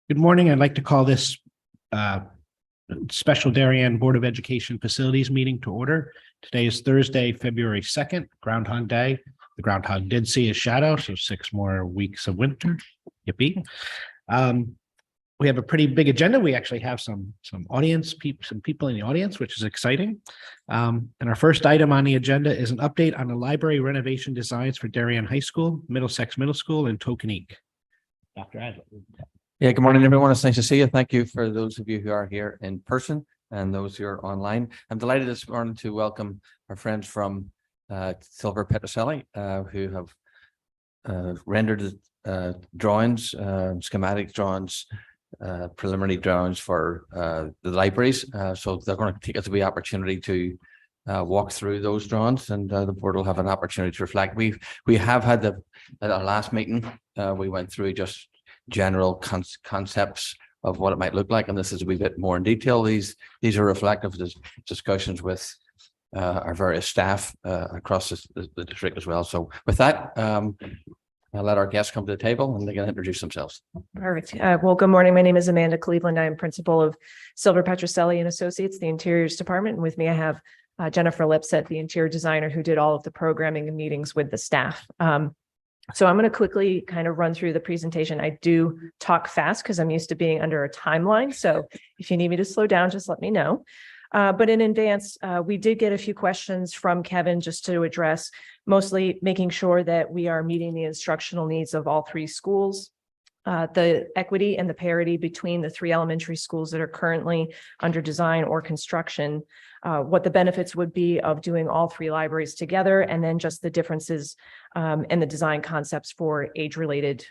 Good morning. I'd like to call this special Darien Board of Education Facilities meeting to order. Today is Thursday, February 2nd, Groundhog Day. The groundhog did see a shadow, so 6 more weeks of winter. Yippee. We have a pretty big agenda. We actually have some audience, some people in the audience, which is exciting. And our first item on the agenda is an update on the library renovation designs for Darien High School, Middlesex Middle School, and Tokenique. Dr. Adler. Yeah, good morning, everyone. It's nice to see you. Thank you for those of you who are here in person and those who are online. I'm delighted this morning to welcome our friends from Silver Petrocelli, who have rendered drawings, schematic drawings, preliminary drawings for the libraries. So they're going to take us a wee opportunity to walk through those drawings, and the board will have an opportunity to reflect. We have had at our last meeting, we went through just general concepts of what it might look like, and this is a wee bit more in detail. These are reflective of discussions with our various staff across the district as well. So with that, I'll let our guests come to the table and they can introduce themselves. Perfect. Well, good morning. My name is Amanda Cleveland. I am principal of Silver Petrocelli and Associates, the Interiors Department. And with me, I have Jennifer Lipset, the interior designer who did all of the programming and meetings with the staff. So I'm going to quickly kind of run through the presentation. I do talk fast because I'm used to being under a timeline. So if you need me to slow down, just let me know. But in advance, we did get a few questions from Kevin just to address, mostly making sure that we are meeting the instructional needs of all 3 schools. The equity and the parity between the 3 elementary schools that are currently under design or construction, what the benefits would be of doing all 3 libraries together, and then just the differences and the design concepts for age-related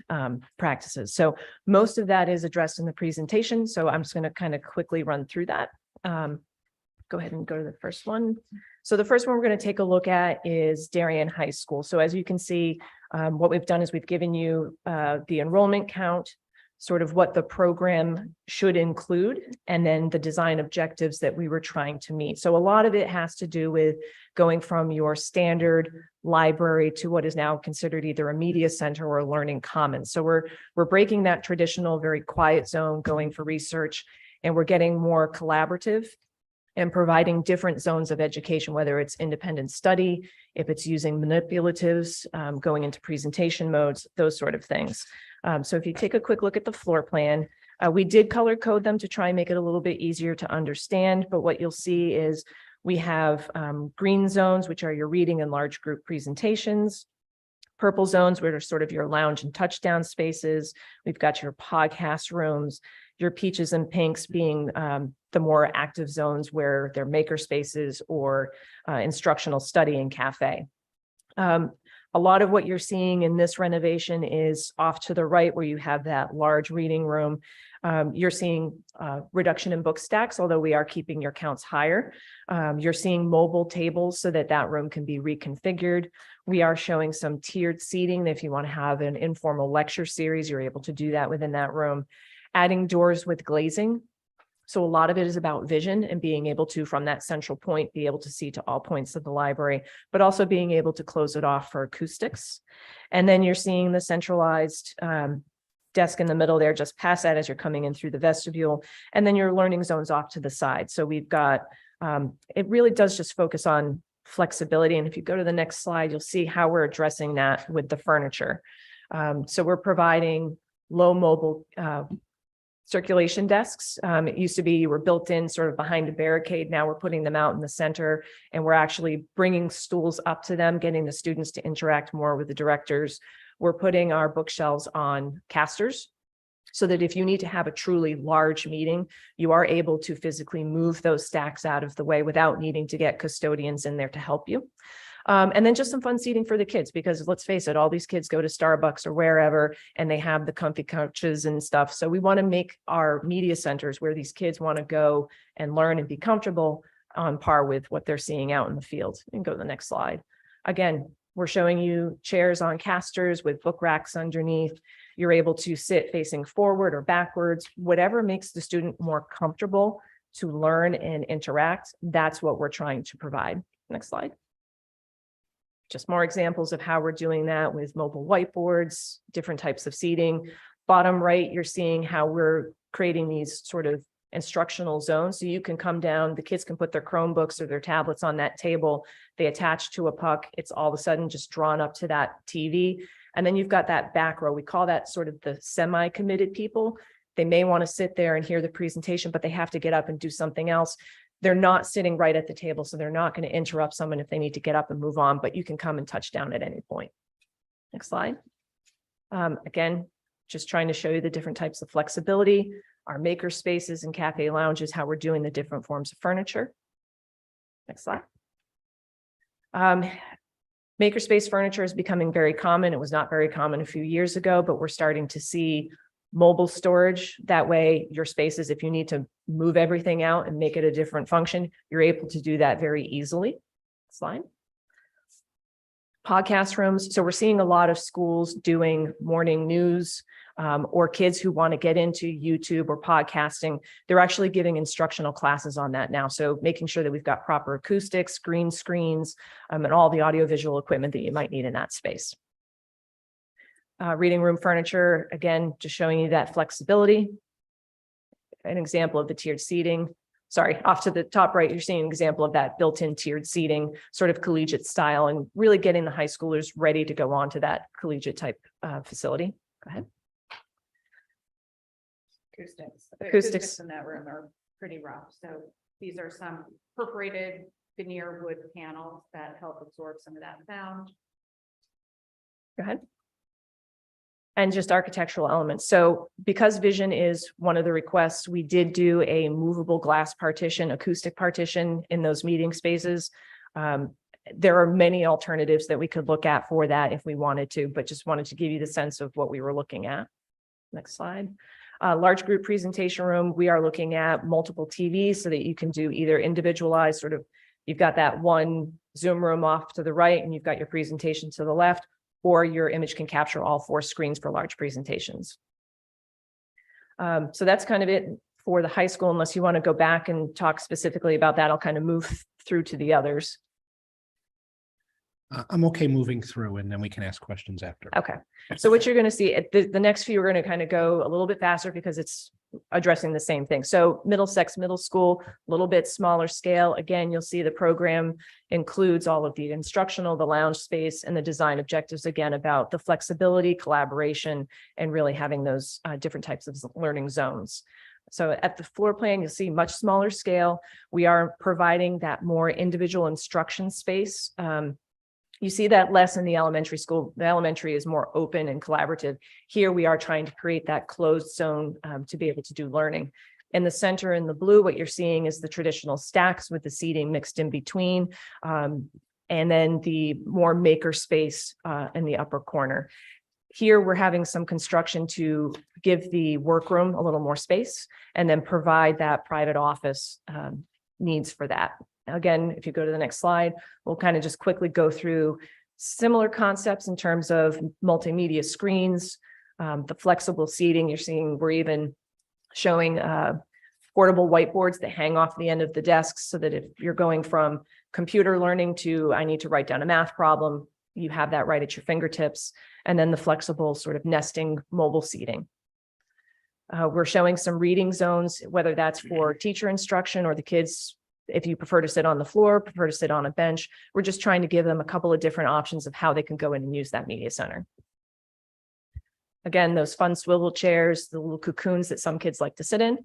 practices. So most of that is addressed in the presentation. So I'm just going to kind of quickly run through that. Go ahead and go to the first one. So the first one we're going to take a look at is Darien High School. So as you can see, what we've done is we've given you the enrollment count, sort of what the program should include, and then the design objectives that we were trying to meet. So a lot of it has to do with going from your standard library to what is now considered either a media center or a learning commons. So we're breaking that traditional, very quiet zone, going for research, and we're getting more collaborative and providing different zones of education, whether it's independent study, if it's using manipulatives, going into presentation modes, those sort of things. So if you take a quick look at the floor plan, we did color code them to try and make it a little bit easier to understand, but what you'll see is we have green zones, which are your reading and large group presentations. Purple zones, which are sort of your lounge and touchdown spaces. We've got your podcast rooms, your peaches and pinks being the more active zones where they're maker spaces or instructional study and cafe. A lot of what you're seeing in this renovation is off to the right where you have that large reading room. You're seeing reduction in book stacks, although we are keeping your counts higher. You're seeing mobile tables so that that room can be reconfigured. We are showing some tiered seating. If you want to have an informal lecture series, you're able to do that within that room. Adding doors with glazing. So a lot of it is about vision and being able to, from that central point, be able to see to all points of the library, but also being able to close it off for acoustics. And then you're seeing the centralized desk in the middle there, just past that as you're coming in through the vestibule, and then your learning zones off to the side. So we've got, it really does just focus on flexibility. And if you go to the next slide, you'll see how we're addressing that with the furniture. So we're providing low mobile circulation desks. It used to be you were built in sort of behind a barricade. Now we're putting them out in the center, and we're actually bringing stools up to them, getting the students to interact more with the directors. We're putting our bookshelves on casters so that if you need to have a truly large meeting, you are able to physically move those stacks out of the way without needing to get custodians in there to help you. And then just some fun seating for the kids, because let's face it, all these kids go to Starbucks or wherever, and they have the comfy couches and stuff. So we want to make our media centers where these kids want to go and learn and be comfortable on par with what they're seeing out in the field. And go to the next slide. Again, we're showing you chairs on casters with book racks underneath. You're able to sit facing forward or backwards, whatever makes the student more comfortable to learn and interact. That's what we're trying to provide. Next slide. Just more examples of how we're doing that with mobile whiteboards, different types of seating. Bottom right, you're seeing how we're creating these sort of instructional zones. So you can come down, the kids can put their Chromebooks or their tablets on that table. They attach to a puck. It's all of a sudden just drawn up to that TV. And then you've got that back row. We call that sort of the semi-committed people. They may want to sit there and hear the presentation, but they have to get up and do something else. They're not sitting right at the table, so they're not going to interrupt someone if they need to get up and move on, but you can come and touch down at any point. Next slide. Again, just trying to show you the different types of flexibility, our maker spaces and cafe lounges, how we're doing the different forms of furniture. Next slide. Makerspace furniture is becoming very common. It was not very common a few years ago, but we're starting to see mobile storage. That way, your spaces, if you need to move everything out and make it a different function, you're able to do that very easily. Slide. Podcast rooms. So we're seeing a lot of schools doing morning news, or kids who want to get into YouTube or podcasting. They're actually giving instructional classes on that now. So making sure that we've got proper acoustics, green screens, and all the audiovisual equipment that you might need in that space. Reading room furniture, again, just showing you that flexibility. An example of the tiered seating. Sorry, off to the top right, you're seeing an example of that built-in tiered seating, sort of collegiate style, and really getting the high schoolers ready to go on to that collegiate type facility. Go ahead. Acoustics. The Acoustics. acoustics in that room are pretty rough. So these are some perforated veneer wood panels that help absorb some of that sound. Go ahead. And just architectural elements. So because vision is one of the requests, we did do a movable glass partition, acoustic partition in those meeting spaces. There are many alternatives that we could look at for that if we wanted to, but just wanted to give you the sense of what we were looking at. Next slide. Large group presentation room, we are looking at multiple TVs so that you can do either individualized sort of, you've got that one Zoom room off to the right and you've got your presentation to the left, or your image can capture all 4 screens for large presentations. So that's kind of it for the high school. Unless you want to go back and talk specifically about that, I'll kind of move through to the others. I'm okay moving through and then we can ask questions after. Okay, so what you're going to see at the next few, we're going to kind of go a little bit faster because it's addressing the same thing. So Middlesex Middle School, a little bit smaller scale. Again, you'll see the program includes all of the instructional, the lounge space, and the design objectives, again, about the flexibility, collaboration, and really having those different types of learning zones. So at the floor plan, you'll see much smaller scale. We are providing that more individual instruction space. You see that less in the elementary school. The elementary is more open and collaborative. Here we are trying to create that closed zone to be able to do learning. In the center in the blue, what you're seeing is the traditional stacks with the seating mixed in between, and then the more maker space in the upper corner. Here we're having some construction to give the workroom a little more space and then provide that private office needs for that. Again, if you go to the next slide, we'll kind of just quickly go through similar concepts in terms of multimedia screens, the flexible seating. You're seeing we're even showing portable whiteboards that hang off the end of the desks so that if you're going from computer learning to I need to write down a math problem, you have that right at your fingertips. And then the flexible sort of nesting mobile seating. We're showing some reading zones, whether that's for teacher instruction or the kids. If you prefer to sit on the floor, prefer to sit on a bench, we're just trying to give them a couple of different options of how they can go in and use that media center. Again, those fun swivel chairs, the little cocoons that some kids like to sit in.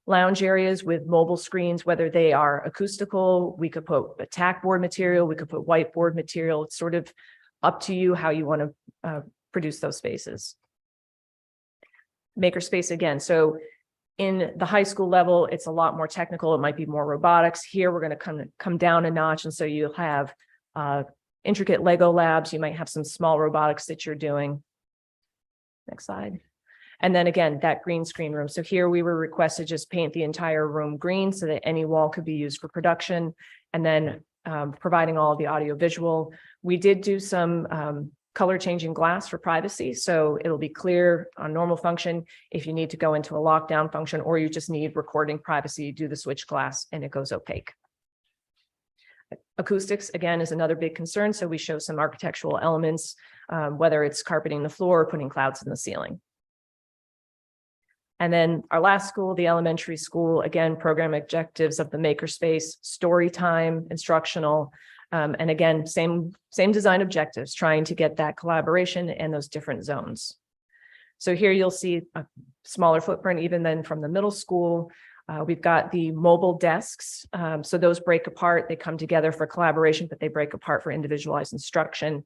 Lounge areas with mobile screens, whether they are acoustical, we could put a tack board material, we could put whiteboard material. It's sort of up to you how you want to produce those spaces. Makerspace again. So in the high school level, it's a lot more technical. It might be more robotics. Here, we're going to come down a notch. And so you'll have intricate Lego labs. You might have some small robotics that you're doing. Next slide. And then again, that green screen room. So here we were requested to just paint the entire room green so that any wall could be used for production. And then providing all of the audio visual. We did do some color changing glass for privacy. So it'll be clear on normal function. If you need to go into a lockdown function, or you just need recording privacy, you do the switch glass and it goes opaque. Acoustics, again, is another big concern. So we show some architectural elements, whether it's carpeting the floor or putting clouds in the ceiling. And then our last school, the elementary school, again, program objectives of the makerspace, story time, instructional, and again, same design objectives, trying to get that collaboration and those different zones. So here you'll see a smaller footprint even than from the middle school. We've got the mobile desks. So those break apart. They come together for collaboration, but they break apart for individualized instruction.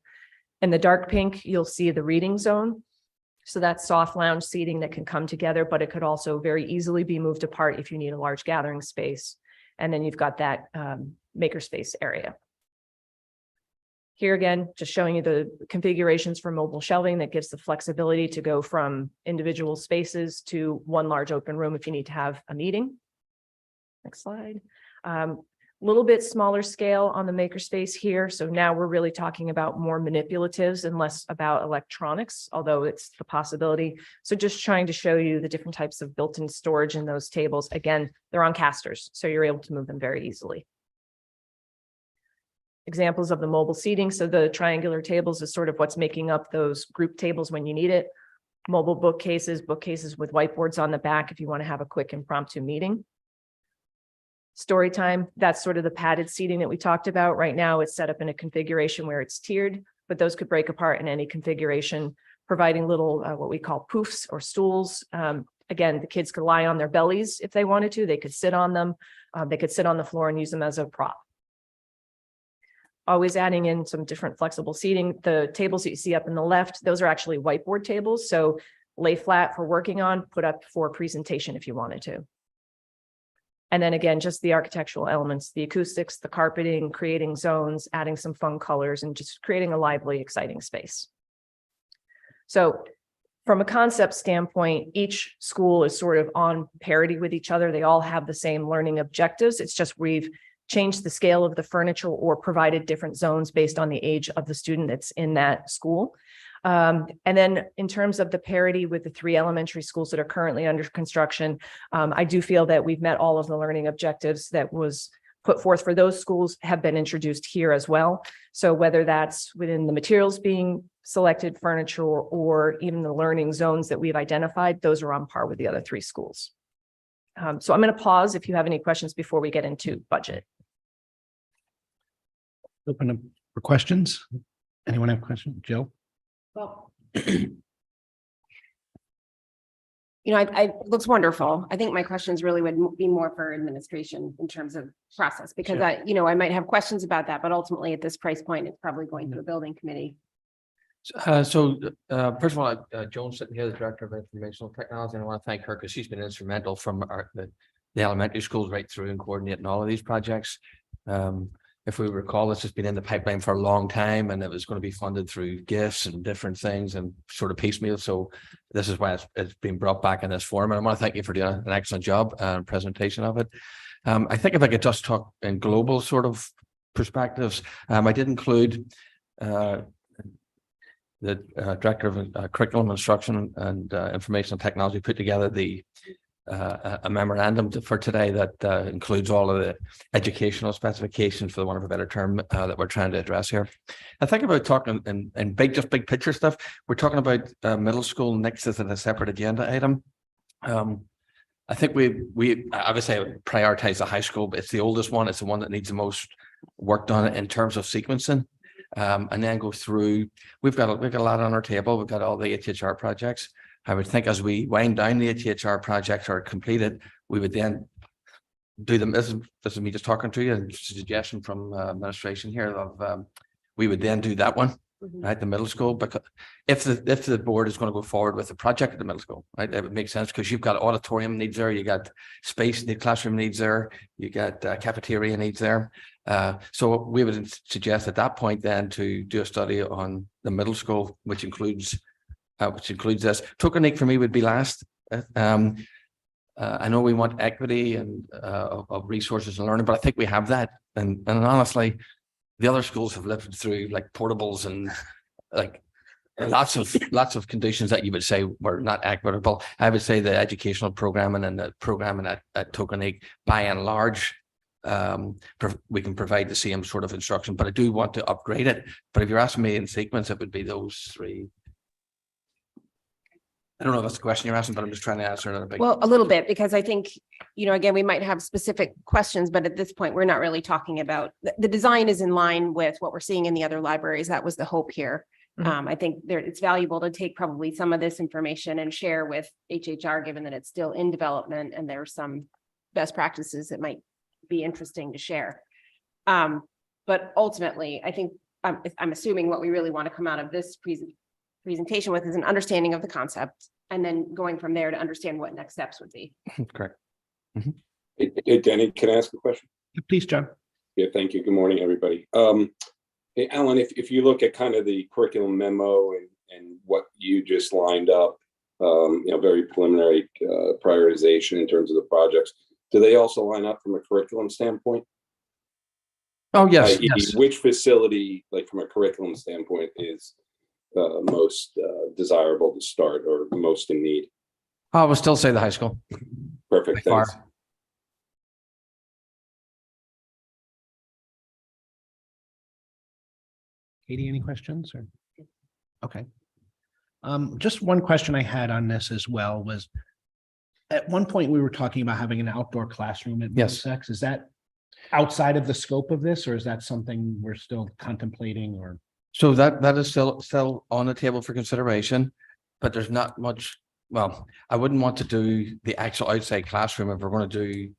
In the dark pink, you'll see the reading zone. So that's soft lounge seating that can come together, but it could also very easily be moved apart if you need a large gathering space. And then you've got that makerspace area. Here again, just showing you the configurations for mobile shelving that gives the flexibility to go from individual spaces to one large open room if you need to have a meeting. Next slide. Little bit smaller scale on the makerspace here. So now we're really talking about more manipulatives and less about electronics, although it's the possibility. So just trying to show you the different types of built-in storage in those tables. Again, they're on casters, so you're able to move them very easily. Examples of the mobile seating. So the triangular tables is sort of what's making up those group tables when you need it. Mobile bookcases with whiteboards on the back if you want to have a quick impromptu meeting. Story time, that's sort of the padded seating that we talked about. Right now, it's set up in a configuration where it's tiered, but those could break apart in any configuration, providing little what we call poofs or stools. Again, the kids could lie on their bellies if they wanted to. They could sit on them. They could sit on the floor and use them as a prop. Always adding in some different flexible seating. The tables that you see up in the left, those are actually whiteboard tables. So lay flat for working on, put up for presentation if you wanted to. And then again, just the architectural elements, the acoustics, the carpeting, creating zones, adding some fun colors, and just creating a lively, exciting space. So from a concept standpoint, each school is sort of on parity with each other. They all have the same learning objectives. It's just we've changed the scale of the furniture or provided different zones based on the age of the student that's in that school. And then in terms of the parity with the 3 elementary schools that are currently under construction, I do feel that we've met all of the learning objectives that was put forth for those schools have been introduced here as well. So whether that's within the materials being selected, furniture, or even the learning zones that we've identified, those are on par with the other 3 schools. So I'm going to pause if you have any questions before we get into budget. Open up for questions. Anyone have questions? Jill? Well, it looks wonderful. I think my questions really would be more for administration in terms of process, because Sure. I might have questions about that, but ultimately at this price point, it's probably going to the building committee. First of all, Joan sitting here, the Director of Informational Technology, and I want to thank her because she's been instrumental from the elementary schools right through in coordinating all of these projects. If we recall, this has been in the pipeline for a long time, and it was going to be funded through gifts and different things and sort of piecemeal. So this is why it's been brought back in this form. And I want to thank you for doing an excellent job and presentation of it. I think if I could just talk in global sort of perspectives, I did include the Director of Curriculum Instruction and Information Technology put together a memorandum for today that includes all of the educational specifications, for the want of a better term, that we're trying to address here. I think about talking in big picture stuff. We're talking about middle school next as a separate agenda item. I think we obviously prioritize the high school, but it's the oldest one. It's the one that needs the most work done in terms of sequencing. And then go through. We've got a lot on our table. We've got all the HHR projects. I would think as we wind down the HHR projects are completed, we would then do them. This is me just talking to you, and suggestion from administration here of we would then do that one, right? The middle school, because if the board is going to go forward with the project at the middle school, right, it would make sense because you've got auditorium needs there, you got space, the classroom needs there, you got cafeteria needs there. So we would suggest at that point then to do a study on the middle school, which includes this. Tokenique for me would be last. I know we want equity and of resources and learning, but I think we have that. And honestly, the other schools have lived through like portables and like lots of conditions that you would say were not equitable. I would say the educational programming and the programming at Tokenique by and large we can provide the same sort of instruction, but I do want to upgrade it. But if you're asking me in sequence, it would be those three. I don't know if that's the question you're asking, but I'm just trying to answer it. Well, a little bit, because I think, again, we might have specific questions, but at this point, we're not really talking about, the design is in line with what we're seeing in the other libraries. That was the hope here. Mhm. I think it's valuable to take probably some of this information and share with HHR, given that it's still in development and there's some best practices that might be interesting to share. But ultimately, I think I'm assuming what we really want to come out of this presentation with is an understanding of the concept, and then going from there to understand what next steps would be. Correct. Hey, Denny, can I ask a question? Please, John. Yeah, thank you. Good morning, everybody. Hey, Alan, if you look at kind of the curriculum memo and what you just lined up, very preliminary prioritization in terms of the projects, do they also line up from a curriculum standpoint? Oh, yes, i.e., yes. which facility, like from a curriculum standpoint, is most desirable to start or most in need? I would still say the high school. Perfect. By far. Thanks. Katie, any questions or? Okay. Just one question I had on this as well was, at one point we were talking about having an outdoor classroom at Yes. Middlesex. Is that outside of the scope of this, or is that something we're still contemplating or? So that is still on the table for consideration, but there's not much. Well, I wouldn't want to do the actual outside classroom if we're going to do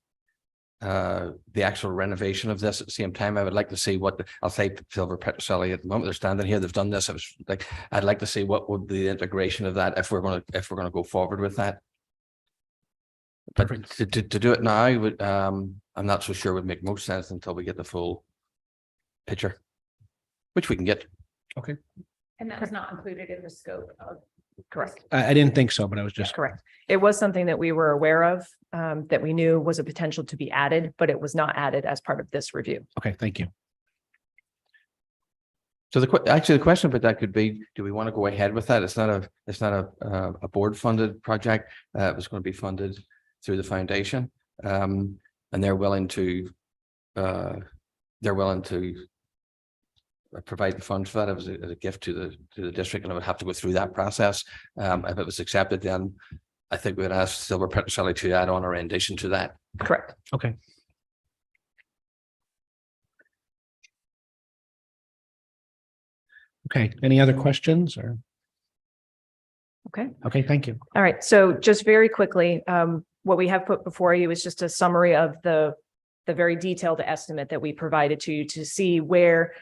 the actual renovation of this at the same time. I would like to see what I'll say Silver Petroselli at the moment they're standing here. They've done this. I was like, I'd like to see what would be the integration of that if we're going to go forward with that. But to do it now would I'm not so sure would make most sense until we get the full picture, which we can get. Okay, And that was not included in the scope of. Correct. I didn't think so, but I was just. Correct. It was something that we were aware of, that we knew was a potential to be added, but it was not added as part of this review. Okay, thank you. So the question about that could be, do we want to go ahead with that? It's not a board funded project. It was going to be funded through the foundation. And they're willing to provide the funds for that as a gift to the district, and I would have to go through that process. If it was accepted, then I think we'd ask Silver Petroselli to add on a rendition to that. Correct. Okay. Okay, any other questions or? Okay. Okay, thank you. All right. So just very quickly, what we have put before you is just a summary of the very detailed estimate that we provided to you to see where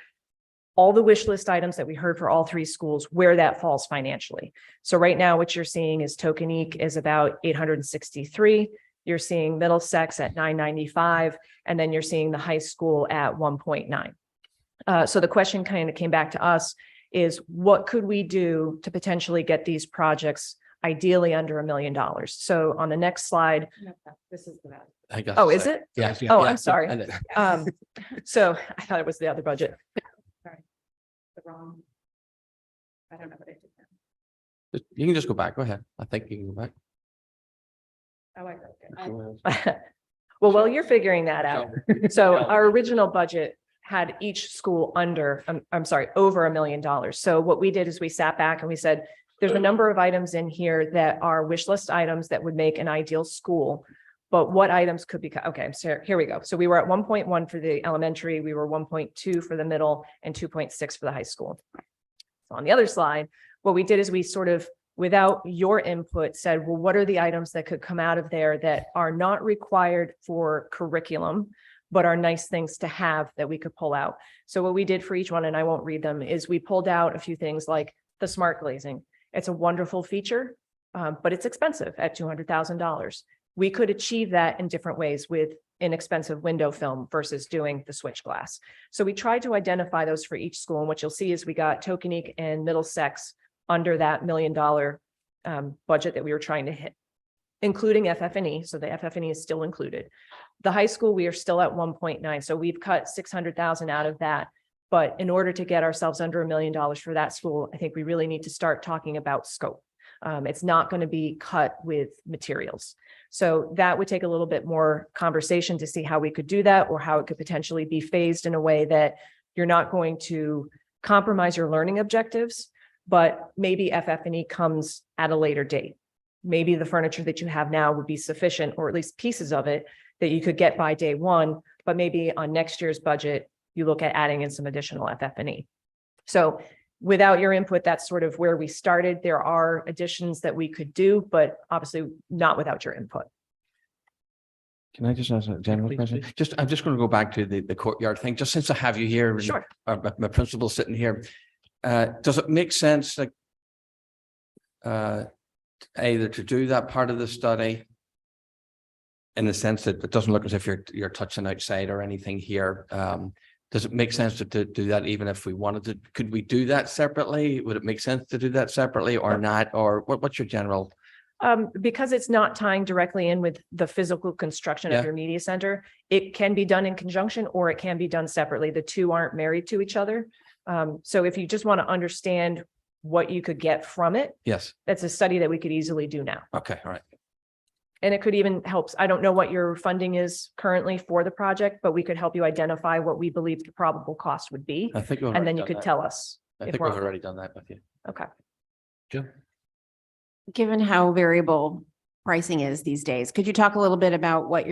all the wish list items that we heard for all three schools, where that falls financially. So right now, what you're seeing is Tokenique is about 863. You're seeing Middlesex at 995, and then you're seeing the high school at 1.9. So the question kind of came back to us is, what could we do to potentially get these projects ideally under $1 million? So on the next slide. This is the value. I think that's Oh, the is second. it? Yes, yeah. Oh, Yeah. I'm sorry. So I thought it was the other budget. The wrong. I don't know what I did there. You can just go back. Go ahead. I think you can go back. Oh, I wrote it. Well, while you're figuring that out, so our original budget had each school under, I'm sorry, over $1 million. So what we did is we sat back and we said, there's a number of items in here that are wish list items that would make an ideal school. But what items could be, okay, so here we go. So we were at 1.1 for the elementary, we were 1.2 for the middle, and 2.6 for the high school. So on the other slide, what we did is we sort of, without your input, said, well, what are the items that could come out of there that are not required for curriculum, but are nice things to have that we could pull out? So what we did for each one, and I won't read them, is we pulled out a few things like the smart glazing. It's a wonderful feature, but it's expensive at $200,000. We could achieve that in different ways with inexpensive window film versus doing the switch glass. So we tried to identify those for each school. And what you'll see is we got Tokenique and Middlesex under that $1 million budget that we were trying to hit, including FF&E. So the FF&E is still included. The high school, we are still at 1.9. So we've cut 600,000 out of that. But in order to get ourselves under $1 million for that school, I think we really need to start talking about scope. It's not going to be cut with materials. So that would take a little bit more conversation to see how we could do that, or how it could potentially be phased in a way that you're not going to compromise your learning objectives, but maybe FF&E comes at a later date. Maybe the furniture that you have now would be sufficient, or at least pieces of it that you could get by day one, but maybe on next year's budget, you look at adding in some additional FF&E. So without your input, that's sort of where we started. There are additions that we could do, but obviously not without your input. Can I just ask a general Please, question? please. I'm just going to go back to the courtyard thing, just since I have you here. and Sure. My principal sitting here. Does it make sense, like, either to do that part of the study in the sense that it doesn't look as if you're touching outside or anything here? Does it make sense to do that, even if we wanted to? Could we do that separately? Would it make sense to do that separately or not? Or what's your general? Because it's not tying directly in with the physical construction Yeah. of your media center, it can be done in conjunction or it can be done separately. The two aren't married to each other. So if you just want to understand what you could get from it, Yes. that's a study that we could easily do now. Okay. All right. And it could even help. I don't know what your funding is currently for the project, but we could help you identify what we believe the probable cost would be. I think we've And then already you done could that. tell us. I if think we're- we've already done that with you. Okay. Jim? Given how variable pricing is these days, could you talk a little bit about what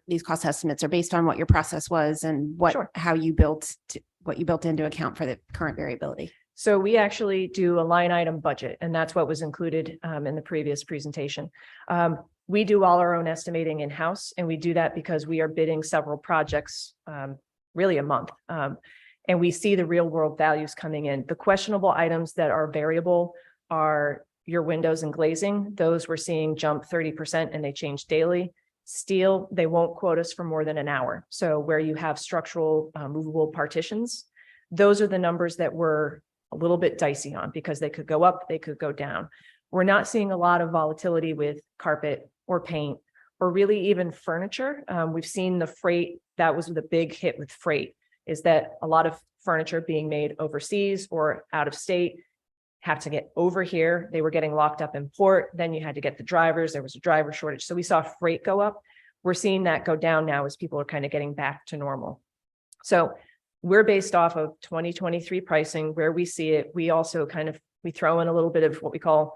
these cost estimates are based on, what your process was, and Sure. how you what you built into account for the current variability? So we actually do a line item budget, and that's what was included in the previous presentation. We do all our own estimating in-house, and we do that because we are bidding several projects really a month. And we see the real world values coming in. The questionable items that are variable are your windows and glazing. Those we're seeing jump 30% and they change daily. Steel, they won't quote us for more than an hour. So where you have structural movable partitions, those are the numbers that we're a little bit dicey on, because they could go up, they could go down. We're not seeing a lot of volatility with carpet or paint or really even furniture. We've seen the freight. That was the big hit with freight, is that a lot of furniture being made overseas or out of state have to get over here. They were getting locked up in port. Then you had to get the drivers. There was a driver shortage. So we saw freight go up. We're seeing that go down now as people are kind of getting back to normal. So we're based off of 2023 pricing where we see it. We also we throw in a little bit of what we call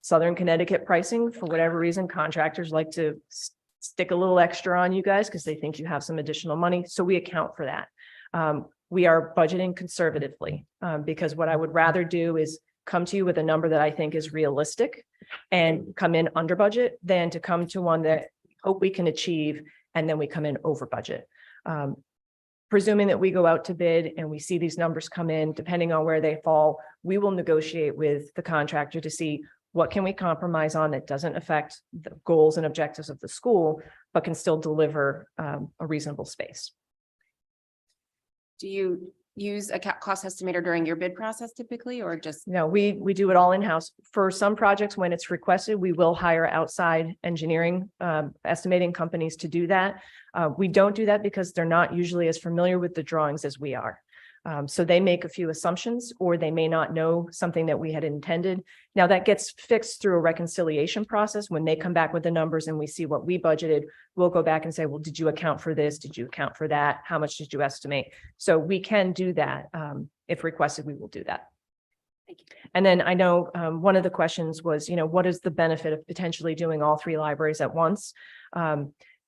Southern Connecticut pricing. For whatever reason, contractors like to stick a little extra on you guys because they think you have some additional money. So we account for that. We are budgeting conservatively because what I would rather do is come to you with a number that I think is realistic and come in under budget than to come to one that we hope we can achieve and then we come in over budget. Presuming that we go out to bid and we see these numbers come in, depending on where they fall, we will negotiate with the contractor to see what can we compromise on that doesn't affect the goals and objectives of the school, but can still deliver a reasonable space. Do you use a cost estimator during your bid process typically, or just? No, we do it all in-house. For some projects, when it's requested, we will hire outside engineering estimating companies to do that. We don't do that because they're not usually as familiar with the drawings as we are. So they make a few assumptions, or they may not know something that we had intended. Now that gets fixed through a reconciliation process. When they come back with the numbers and we see what we budgeted, we'll go back and say, well, did you account for this? Did you account for that? How much did you estimate? So we can do that. If requested, we will do that. Thank you. And then I know one of the questions was, what is the benefit of potentially doing all three libraries at once?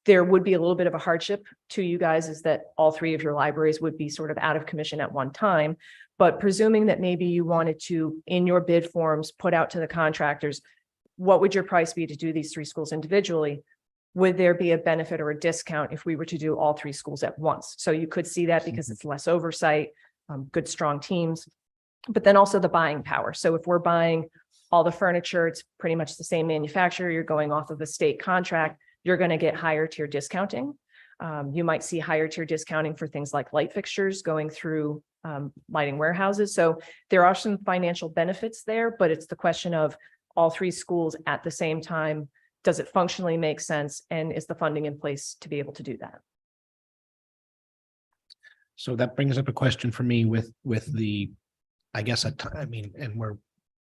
There would be a little bit of a hardship to you guys, is that all three of your libraries would be sort of out of commission at one time. But presuming that maybe you wanted to, in your bid forms, put out to the contractors, what would your price be to do these three schools individually? Would there be a benefit or a discount if we were to do all three schools at once? So you could see that because it's less oversight, good, strong teams, but then also the buying power. So if we're buying all the furniture, it's pretty much the same manufacturer. You're going off of a state contract. You're going to get higher tier discounting. You might see higher tier discounting for things like light fixtures going through lighting warehouses. So there are some financial benefits there, but it's the question of all three schools at the same time. Does it functionally make sense? And is the funding in place to be able to do that? So that brings up a question for me with the, I guess, and we're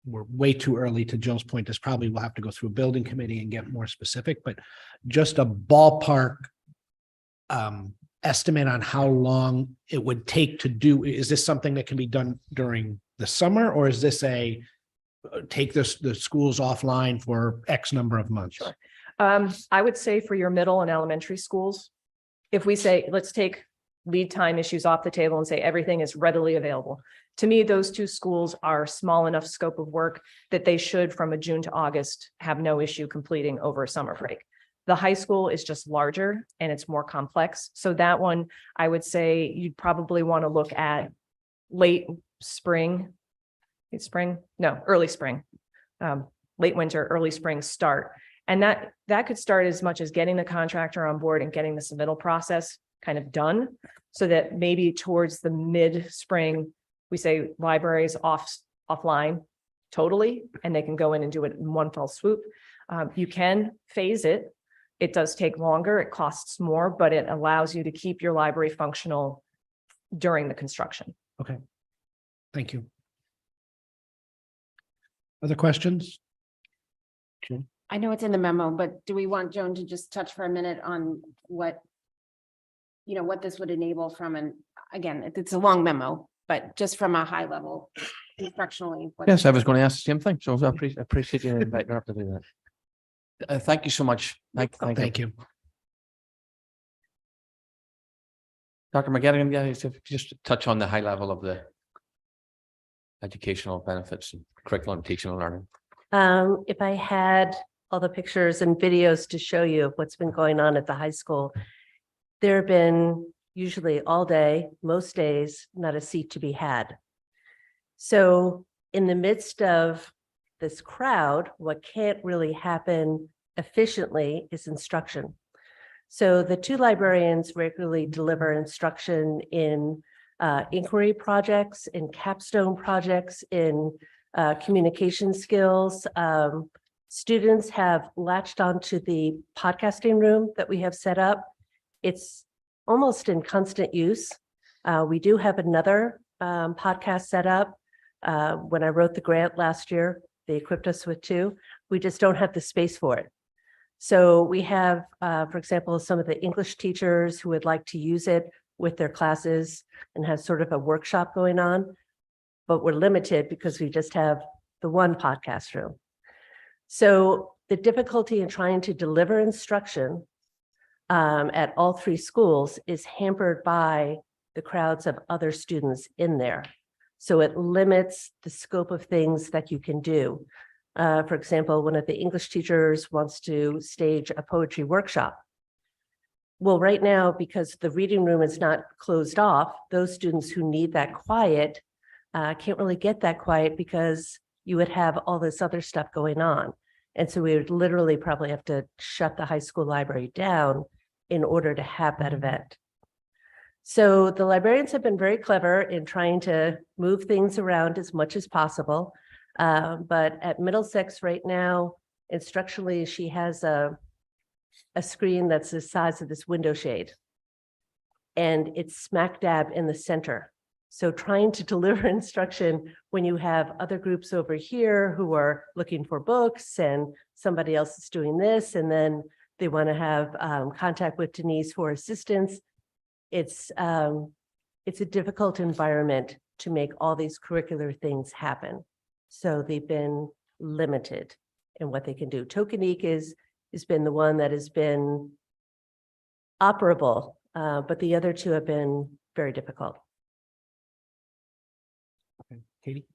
we're way too early to Jill's point. This probably will have to go through a building committee and get more specific, but just a ballpark estimate on how long it would take to do, is this something that can be done during the summer, or is this a take the schools offline for X number of months? Sure. I would say for your middle and elementary schools, if we say, let's take lead time issues off the table and say everything is readily available. To me, those two schools are small enough scope of work that they should, from a June to August, have no issue completing over a summer break. The high school is just larger and it's more complex. So that one, I would say you'd probably want to look at late spring, early spring, late winter, early spring start. And that could start as much as getting the contractor on board and getting the submittal process kind of done, so that maybe towards the mid-spring, we say libraries offline totally, and they can go in and do it in one fell swoop. You can phase it. It does take longer, it costs more, but it allows you to keep your library functional during the construction. Okay. Thank you. Other questions? I know it's in the memo, but do we want Joan to just touch for a minute on what this would enable from again, it's a long memo, but just from a high level instructionally. Yes, I was going to ask the same thing. So I appreciate you inviting her up to do that. Thank you so much. Thank you. you. Dr. McGettigan, just touch on the high level of the educational benefits and curriculum teaching and learning. If I had all the pictures and videos to show you of what's been going on at the high school, there have been usually all day, most days, not a seat to be had. So in the midst of this crowd, what can't really happen efficiently is instruction. So the two librarians regularly deliver instruction in inquiry projects, in capstone projects, in communication skills. Students have latched onto the podcasting room that we have set up. It's almost in constant use. We do have another podcast set up. When I wrote the grant last year, they equipped us with two. We just don't have the space for it. So we have, for example, some of the English teachers who would like to use it with their classes and have sort of a workshop going on, but we're limited because we just have the one podcast room. So the difficulty in trying to deliver instruction at all three schools is hampered by the crowds of other students in there. So it limits the scope of things that you can do. For example, one of the English teachers wants to stage a poetry workshop. Well, right now, because the reading room is not closed off, those students who need that quiet can't really get that quiet because you would have all this other stuff going on. And so we would literally probably have to shut the high school library down in order to have that event. So the librarians have been very clever in trying to move things around as much as possible. But at Middlesex right now, instructionally, she has a screen that's the size of this window shade. And it's smack dab in the center. So trying to deliver instruction when you have other groups over here who are looking for books and somebody else is doing this, and then they want to have contact with Denise for assistance. It's a difficult environment to make all these curricular things happen. So they've been limited in what they can do. Tokenique has been the one that has been operable, but the other two have been very difficult. Katie?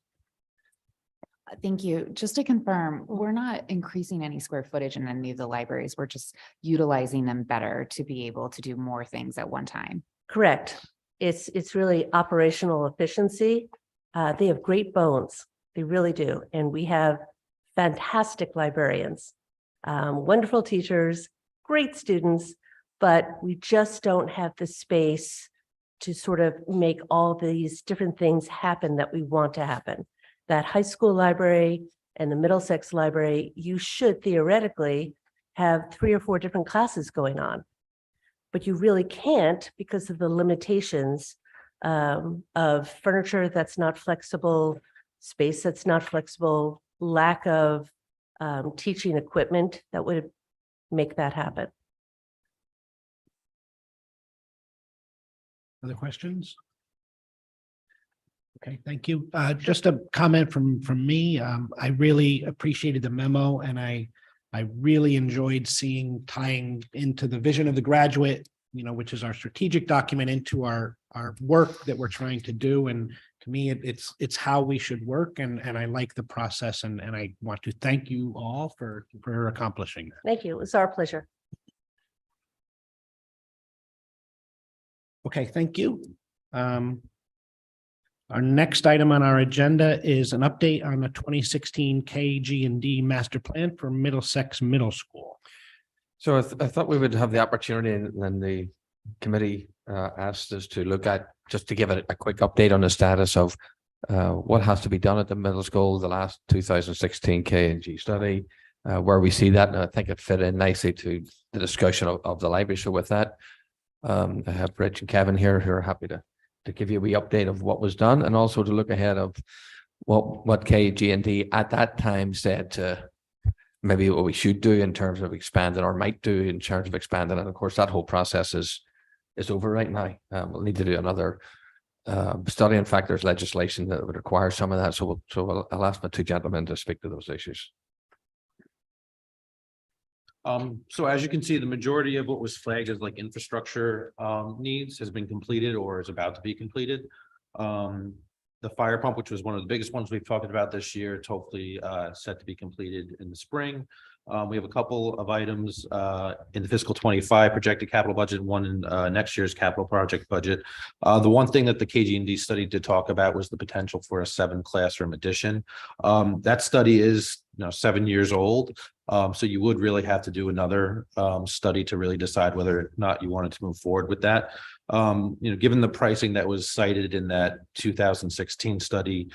Thank you. Just to confirm, we're not increasing any square footage in any of the libraries. We're just utilizing them better to be able to do more things at one time. Correct. It's really operational efficiency. They have great bones. They really do. And we have fantastic librarians, wonderful teachers, great students, but we just don't have the space to sort of make all these different things happen that we want to happen. That high school library and the Middlesex library, you should theoretically have 3 or 4 different classes going on, but you really can't because of the limitations of furniture that's not flexible, space that's not flexible, lack of teaching equipment that would make that happen. Other questions? Okay, thank you. Just a comment from me. I really appreciated the memo and I really enjoyed seeing tying into the vision of the graduate, which is our strategic document, into our work that we're trying to do. And to me, it's how we should work, and I like the process, and I want to thank you all for accomplishing that. Thank you. It was our pleasure. Okay, thank you. Our next item on our agenda is an update on the 2016 KG&D Master Plan for Middlesex Middle School. So I thought we would have the opportunity, and then the committee asked us to look at, just to give a quick update on the status of what has to be done at the middle school, the last 2016 K&G study, where we see that. And I think it fit in nicely to the discussion of the library. So with that, I have Rich and Kevin here who are happy to give you a wee update of what was done, and also to look ahead of what KG&D at that time said to maybe what we should do in terms of expanding, or might do in terms of expanding. And of course, that whole process is over right now. We'll need to do another study. In fact, there's legislation that would require some of that. So I'll ask my two gentlemen to speak to those issues. So as you can see, the majority of what was flagged as like infrastructure needs has been completed or is about to be completed. The fire pump, which was one of the biggest ones we've talked about this year, it's hopefully set to be completed in the spring. We have a couple of items in the fiscal 25 projected capital budget, one in next year's capital project budget. The one thing that the KG&D study did talk about was the potential for a 7 classroom addition. That study is 7 years old. So you would really have to do another study to really decide whether or not you wanted to move forward with that. Given the pricing that was cited in that 2016 study,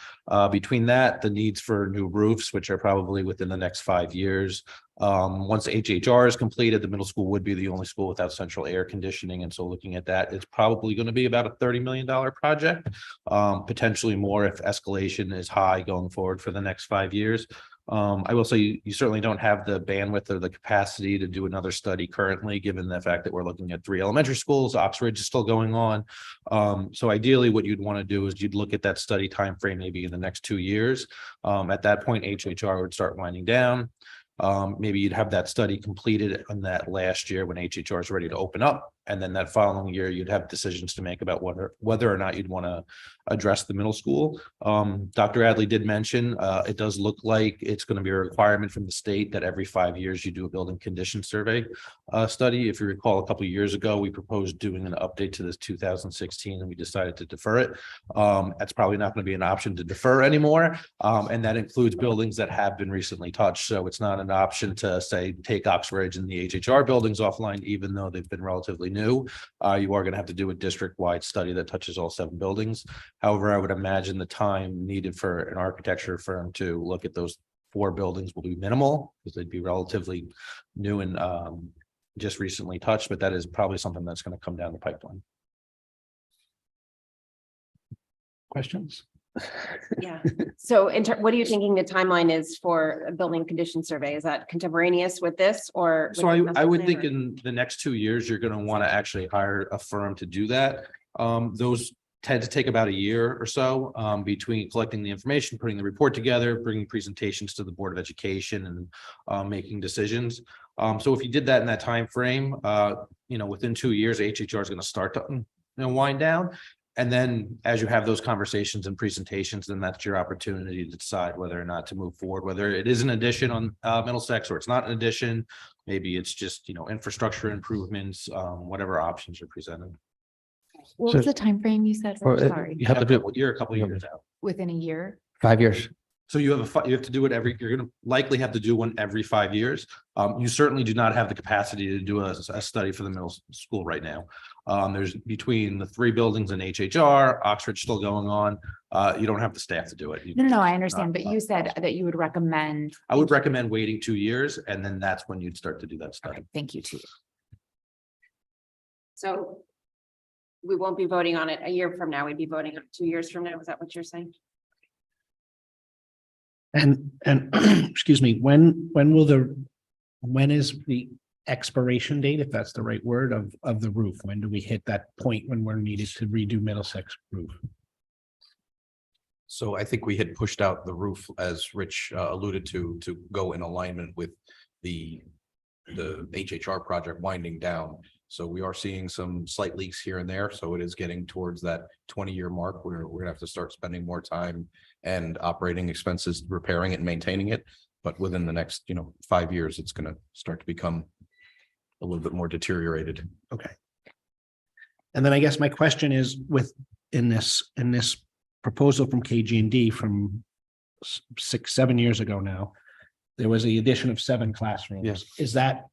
between that, the needs for new roofs, which are probably within the next 5 years. Once HHR is completed, the middle school would be the only school without central air conditioning. And so looking at that, it's probably going to be about a $30 million project, potentially more if escalation is high going forward for the next 5 years. I will say you certainly don't have the bandwidth or the capacity to do another study currently, given the fact that we're looking at 3 elementary schools. Oxbridge is still going on. So ideally what you'd want to do is you'd look at that study timeframe maybe in the next 2 years. At that point, HHR would start winding down. Maybe you'd have that study completed in that last year when HHR is ready to open up. And then that following year, you'd have decisions to make about whether or not you'd want to address the middle school. Dr. Adley did mention it does look like it's going to be a requirement from the state that every 5 years you do a building condition survey study. If you recall, a couple of years ago, we proposed doing an update to this 2016 and we decided to defer it. That's probably not going to be an option to defer anymore. And that includes buildings that have been recently touched. So it's not an option to say take Oxbridge and the HHR buildings offline, even though they've been relatively new. You are going to have to do a district-wide study that touches all 7 buildings. However, I would imagine the time needed for an architecture firm to look at those 4 buildings will be minimal because they'd be relatively new and just recently touched, but that is probably something that's going to come down the pipeline. Questions? Yeah. So what are you thinking the timeline is for a building condition survey? Is that contemporaneous with this or? So I would think in the next 2 years, you're going to want to actually hire a firm to do that. Those tend to take about a year or so between collecting the information, putting the report together, bringing presentations to the Board of Education and making decisions. So if you did that in that time frame, within 2 years, HHR is going to start to wind down. And then as you have those conversations and presentations, then that's your opportunity to decide whether or not to move forward, whether it is an addition on Middlesex or it's not an addition. Maybe it's just, infrastructure improvements, whatever options are presented. What was the time frame you said? Or, Sorry, You have to do You're a couple of years out. within a year? 5 years. So you have to do it you're going to likely have to do one every 5 years. You certainly do not have the capacity to do a study for the middle school right now. There's between the 3 buildings in HHR, Oxford still going on. You don't have the staff to do it. No, I understand, but you said that you would recommend. I would recommend waiting 2 years and then that's when you'd start to do that study. Okay, thank you too. So we won't be voting on it a year from now. We'd be voting on it 2 years from now. Is that what you're saying? And excuse me, when is the expiration date, if that's the right word, of the roof? When do we hit that point when we're needed to redo Middlesex roof? So I think we had pushed out the roof, as Rich alluded to go in alignment with the HHR project winding down. So we are seeing some slight leaks here and there. So it is getting towards that 20-year mark where we're gonna have to start spending more time and operating expenses repairing it and maintaining it. But within the next, 5 years, it's gonna start to become a little bit more deteriorated. Okay. And then I guess my question is in this proposal from KG&D from 6-7 years ago now, there was the addition of 7 classrooms. Yes. Is that,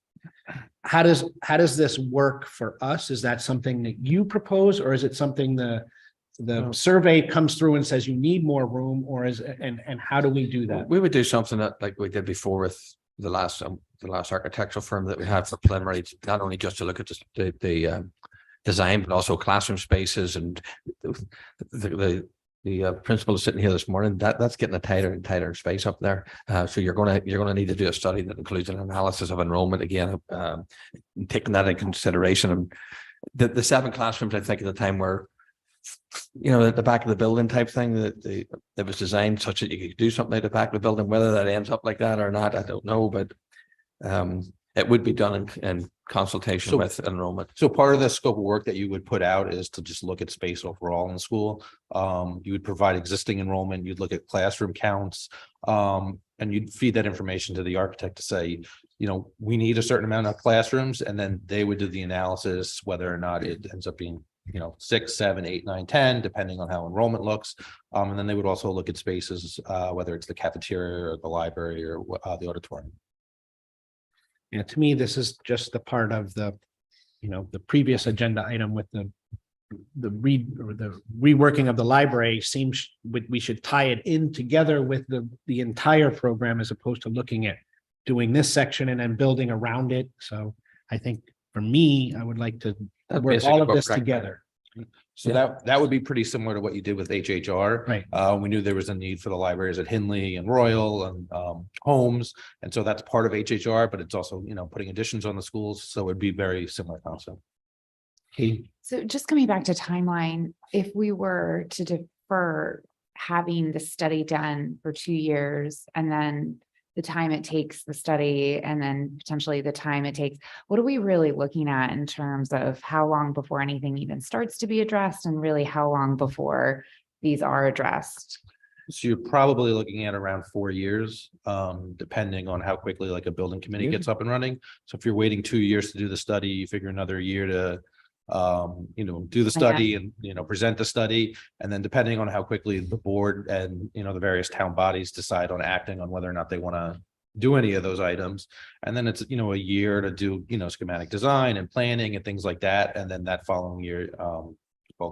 how does this work for us? Is that something that you propose, or is it something the survey comes through and says you need more room, or and how do we do that? We would do something that like we did before with the last architectural firm that we had for preliminary, not only just to look at the design, but also classroom spaces, and the principal is sitting here this morning. That's getting a tighter and tighter space up there. So you're gonna need to do a study that includes an analysis of enrollment again, taking that in consideration. And the 7 classrooms, I think, at the time were, at the back of the building type thing that was designed such that you could do something at the back of the building. Whether that ends up like that or not, I don't know, but it would be done in consultation with enrollment. So part of the scope of work that you would put out is to just look at space overall in the school. You would provide existing enrollment, you'd look at classroom counts, and you'd feed that information to the architect to say, we need a certain amount of classrooms, and then they would do the analysis, whether or not it ends up being 6, 7, 8, 9, 10, depending on how enrollment looks. And then they would also look at spaces, whether it's the cafeteria or the library or the auditorium. Yeah, to me, this is just the part of the previous agenda item with the reworking of the library. Seems we should tie it in together with the entire program, as opposed to looking at doing this section and then building around it. So I think for me, I would like to work all of this together. So that would be pretty similar to what you did with HHR. Right. We knew there was a need for the libraries at Hinley and Royal and Holmes. And so that's part of HHR, but it's also, putting additions on the schools. So it'd be very similar concept. Okay. So just coming back to timeline, if we were to defer having the study done for 2 years, and then the time it takes the study, and then potentially the time it takes, what are we really looking at in terms of how long before anything even starts to be addressed, and really how long before these are addressed? So you're probably looking at around 4 years, depending on how quickly like a building committee gets up and running. So if you're waiting 2 years to do the study, you figure another year to do the study and, present the study. And then depending on how quickly the board and, the various town bodies decide on acting on whether or not they want to do any of those items. And then it's, a year to do, schematic design and planning and things like that. And then that following year, if all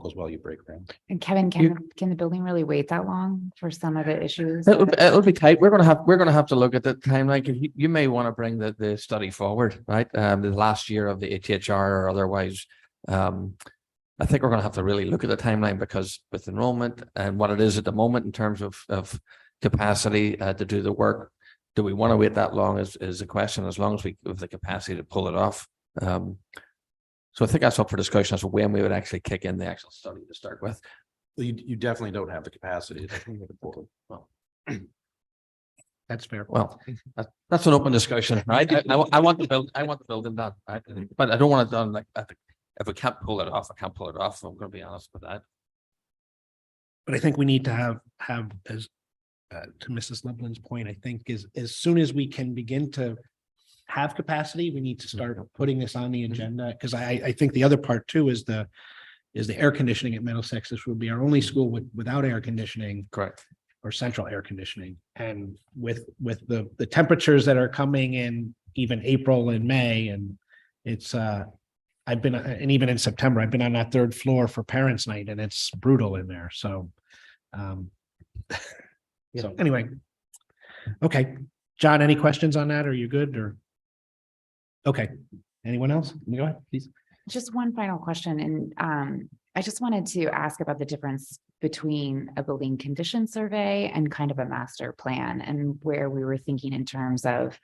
goes well, you break ground. And Kevin, can the building really wait that long for some of the issues? It'll be tight. We're gonna have to look at the timeline. You may want to bring the study forward, right? The last year of the HHR or otherwise. I think we're going to have to really look at the timeline, because with enrollment and what it is at the moment in terms of capacity to do the work, do we want to wait that long is a question, as long as we have the capacity to pull it off. So I think that's up for discussion as to when we would actually kick in the actual study to start with. You definitely don't have the capacity. Well, That's fair. Well, that's an open discussion, right? I want the building done, right? But I don't want it done like if we can't pull it off, I can't pull it off. I'm going to be honest with that. But I think we need to have as to Mrs. Loveland's point, I think is as soon as we can begin to have capacity, we need to start putting this on the agenda. Because I think the other part too is the air conditioning at Middlesex. This would be our only school without air conditioning. Correct. Or central air conditioning. And with the temperatures that are coming in even April and May, and it's I've been, and even in September, I've been on that 3rd floor for parents' night, and it's brutal in there. So, so anyway, okay, John, any questions on that? Are you good or? Okay, anyone else? Go ahead, please. Just one final question, and I just wanted to ask about the difference between a building condition survey and kind of a master plan, and where we were thinking in terms of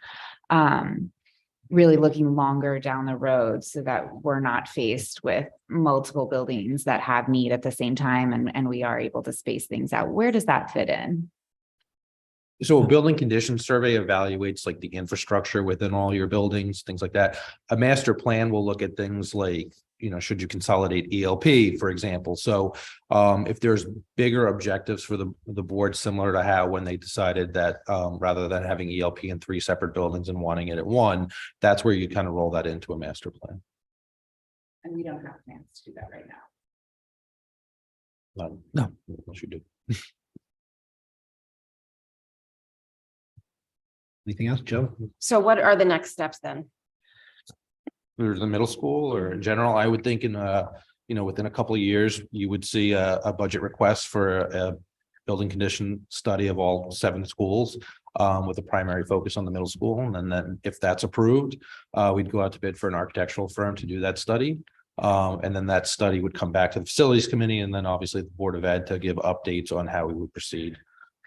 really looking longer down the road so that we're not faced with multiple buildings that have need at the same time, and we are able to space things out. Where does that fit in? So a building condition survey evaluates like the infrastructure within all your buildings, things like that. A master plan will look at things like, should you consolidate ELP, for example? So if there's bigger objectives for the board, similar to how when they decided that rather than having ELP in 3 separate buildings and wanting it at one, that's where you kind of roll that into a master plan. And we don't have plans to do that right now. No, unless you do. Anything else, Joe? So what are the next steps then? There's the middle school, or in general, I would think in within a couple of years, you would see a budget request for a building condition study of all 7 schools with a primary focus on the middle school. And then if that's approved, we'd go out to bid for an architectural firm to do that study. And then that study would come back to the facilities committee, and then obviously the Board of Ed to give updates on how we would proceed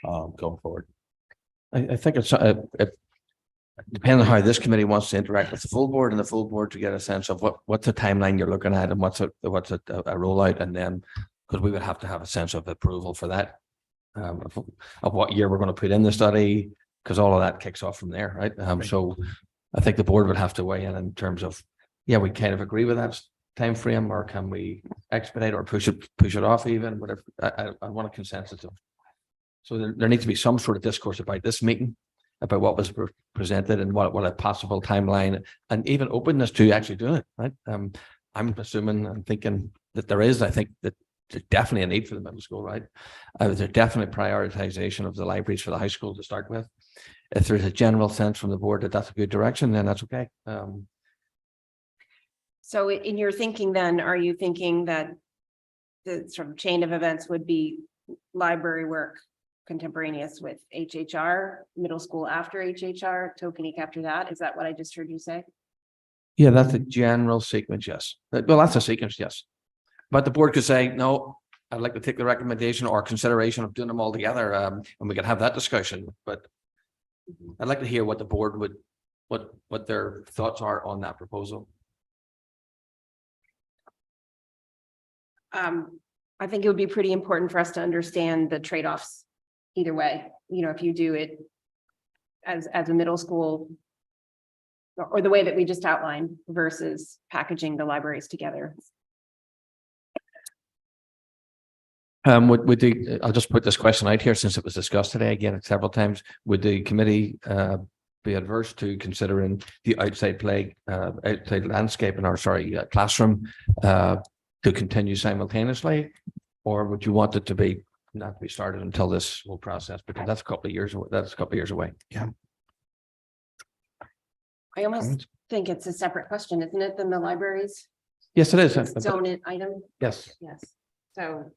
going forward. I think it's depending on how this committee wants to interact with the full board and the full board to get a sense of what's the timeline you're looking at and what's a rollout, and then because we would have to have a sense of approval for that of what year we're going to put in the study, because all of that kicks off from there, right? So I think the board would have to weigh in terms of, we kind of agree with that time frame, or can we expedite or push it off even, whatever. I want a consensus of. So there needs to be some sort of discourse about this meeting, about what was presented and what a possible timeline, and even openness to actually doing it, right? I'm assuming and thinking that there is. I think that there's definitely a need for the middle school, right? There's definitely prioritization of the libraries for the high school to start with. If there's a general sense from the board that that's a good direction, then that's okay. So in your thinking then, are you thinking that the sort of chain of events would be library work contemporaneous with HHR, middle school after HHR, Tokenique after that? Is that what I just heard you say? Yeah, that's a general sequence, yes. Well, that's a sequence, yes. But the board could say, no, I'd like to take the recommendation or consideration of doing them all together, and we can have that discussion. But I'd like to hear what the board would, what their thoughts are on that proposal. I think it would be pretty important for us to understand the trade-offs either way. If you do it as a middle school, or the way that we just outlined versus packaging the libraries together. I'll just put this question out here since it was discussed today again several times. Would the committee be adverse to considering the outside landscape in our classroom to continue simultaneously, or would you want it to be not to be started until this whole process, because that's a couple of years away. That's a couple of years away. Yeah. I almost think it's a separate question, isn't it, than the libraries? Yes, it is. Its own item. Yes. Yes. So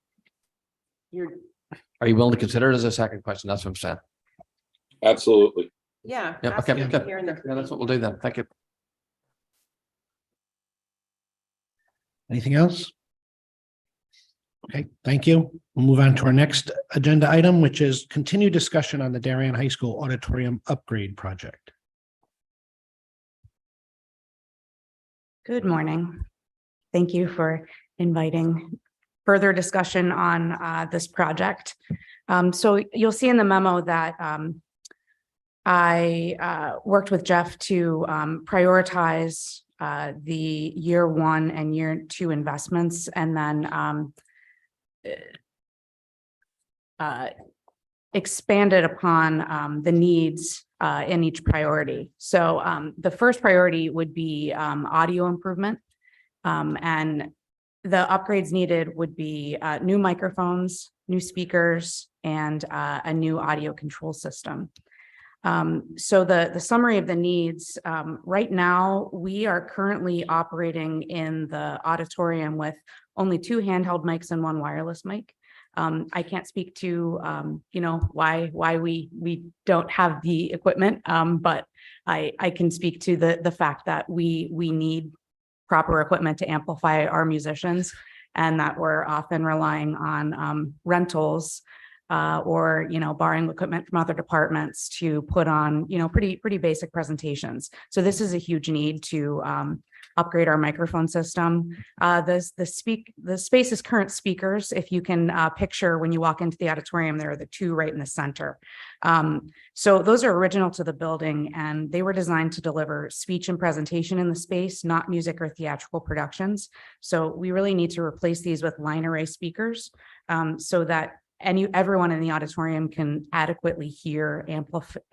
are you willing to consider it as a second question? That's what I'm saying. Absolutely. yeah. Yeah. ask Okay. them Good. here in the- Yeah, that's what we'll do then. Thank you. Anything else? Okay, thank you. We'll move on to our next agenda item, which is continued discussion on the Darien High School Auditorium Upgrade Project. Good morning. Thank you for inviting further discussion on this project. So you'll see in the memo that I worked with Jeff to prioritize the year 1 and year 2 investments, and then expanded upon the needs in each priority. So the first priority would be audio improvement, and the upgrades needed would be new microphones, new speakers, and a new audio control system. So the summary of the needs, right now, we are currently operating in the auditorium with only 2 handheld mics and 1 wireless mic. I can't speak to, why we don't have the equipment, but I can speak to the fact that we need proper equipment to amplify our musicians. and that we're often relying on rentals or, borrowing equipment from other departments to put on, pretty basic presentations. So this is a huge need to upgrade our microphone system. The space's current speakers, if you can picture when you walk into the auditorium, there are the two right in the center. So those are original to the building, and they were designed to deliver speech and presentation in the space, not music or theatrical productions. So we really need to replace these with line array speakers so that everyone in the auditorium can adequately hear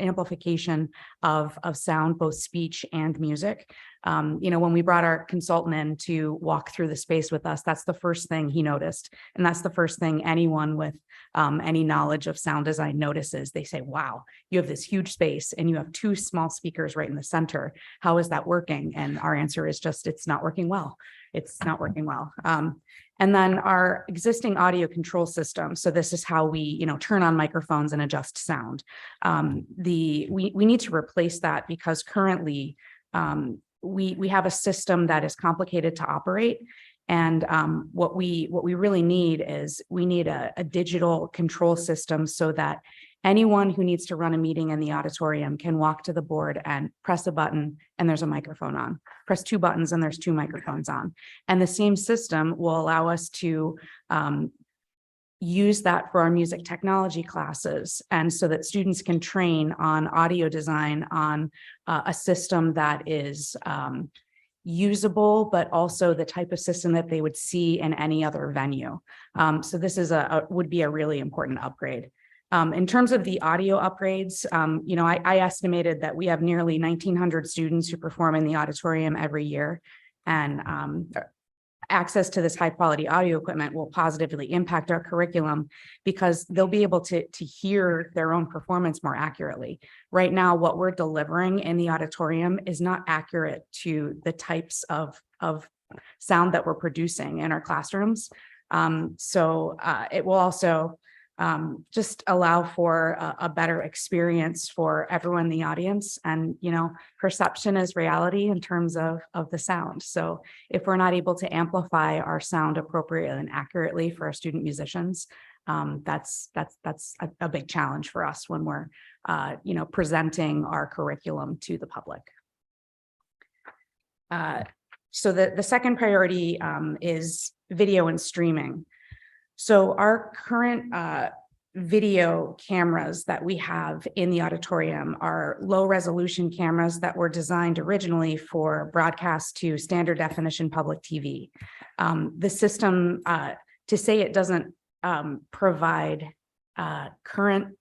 amplification of sound, both speech and music. When we brought our consultant in to walk through the space with us, that's the first thing he noticed. And that's the first thing anyone with any knowledge of sound design notices. They say, wow, you have this huge space and you have two small speakers right in the center. How is that working? And our answer is just, it's not working well. It's not working well. And then our existing audio control system. So this is how we, turn on microphones and adjust sound. We need to replace that because currently we have a system that is complicated to operate. And what we really need is we need a digital control system so that anyone who needs to run a meeting in the auditorium can walk to the board and press a button and there's a microphone on. Press two buttons and there's two microphones on. And the same system will allow us to use that for our music technology classes, and so that students can train on audio design on a system that is usable, but also the type of system that they would see in any other venue. So this is would be a really important upgrade. In terms of the audio upgrades, I estimated that we have nearly 1,900 students who perform in the auditorium every year, and access to this high quality audio equipment will positively impact our curriculum because they'll be able to hear their own performance more accurately. Right now, what we're delivering in the auditorium is not accurate to the types of sound that we're producing in our classrooms. So it will also just allow for a better experience for everyone in the audience. And, perception is reality in terms of the sound. So if we're not able to amplify our sound appropriately and accurately for our student musicians, that's a big challenge for us when we're, presenting our curriculum to the public. So the second priority is video and streaming. So our current video cameras that we have in the auditorium are low resolution cameras that were designed originally for broadcast to standard definition public TV. The system, to say it doesn't provide current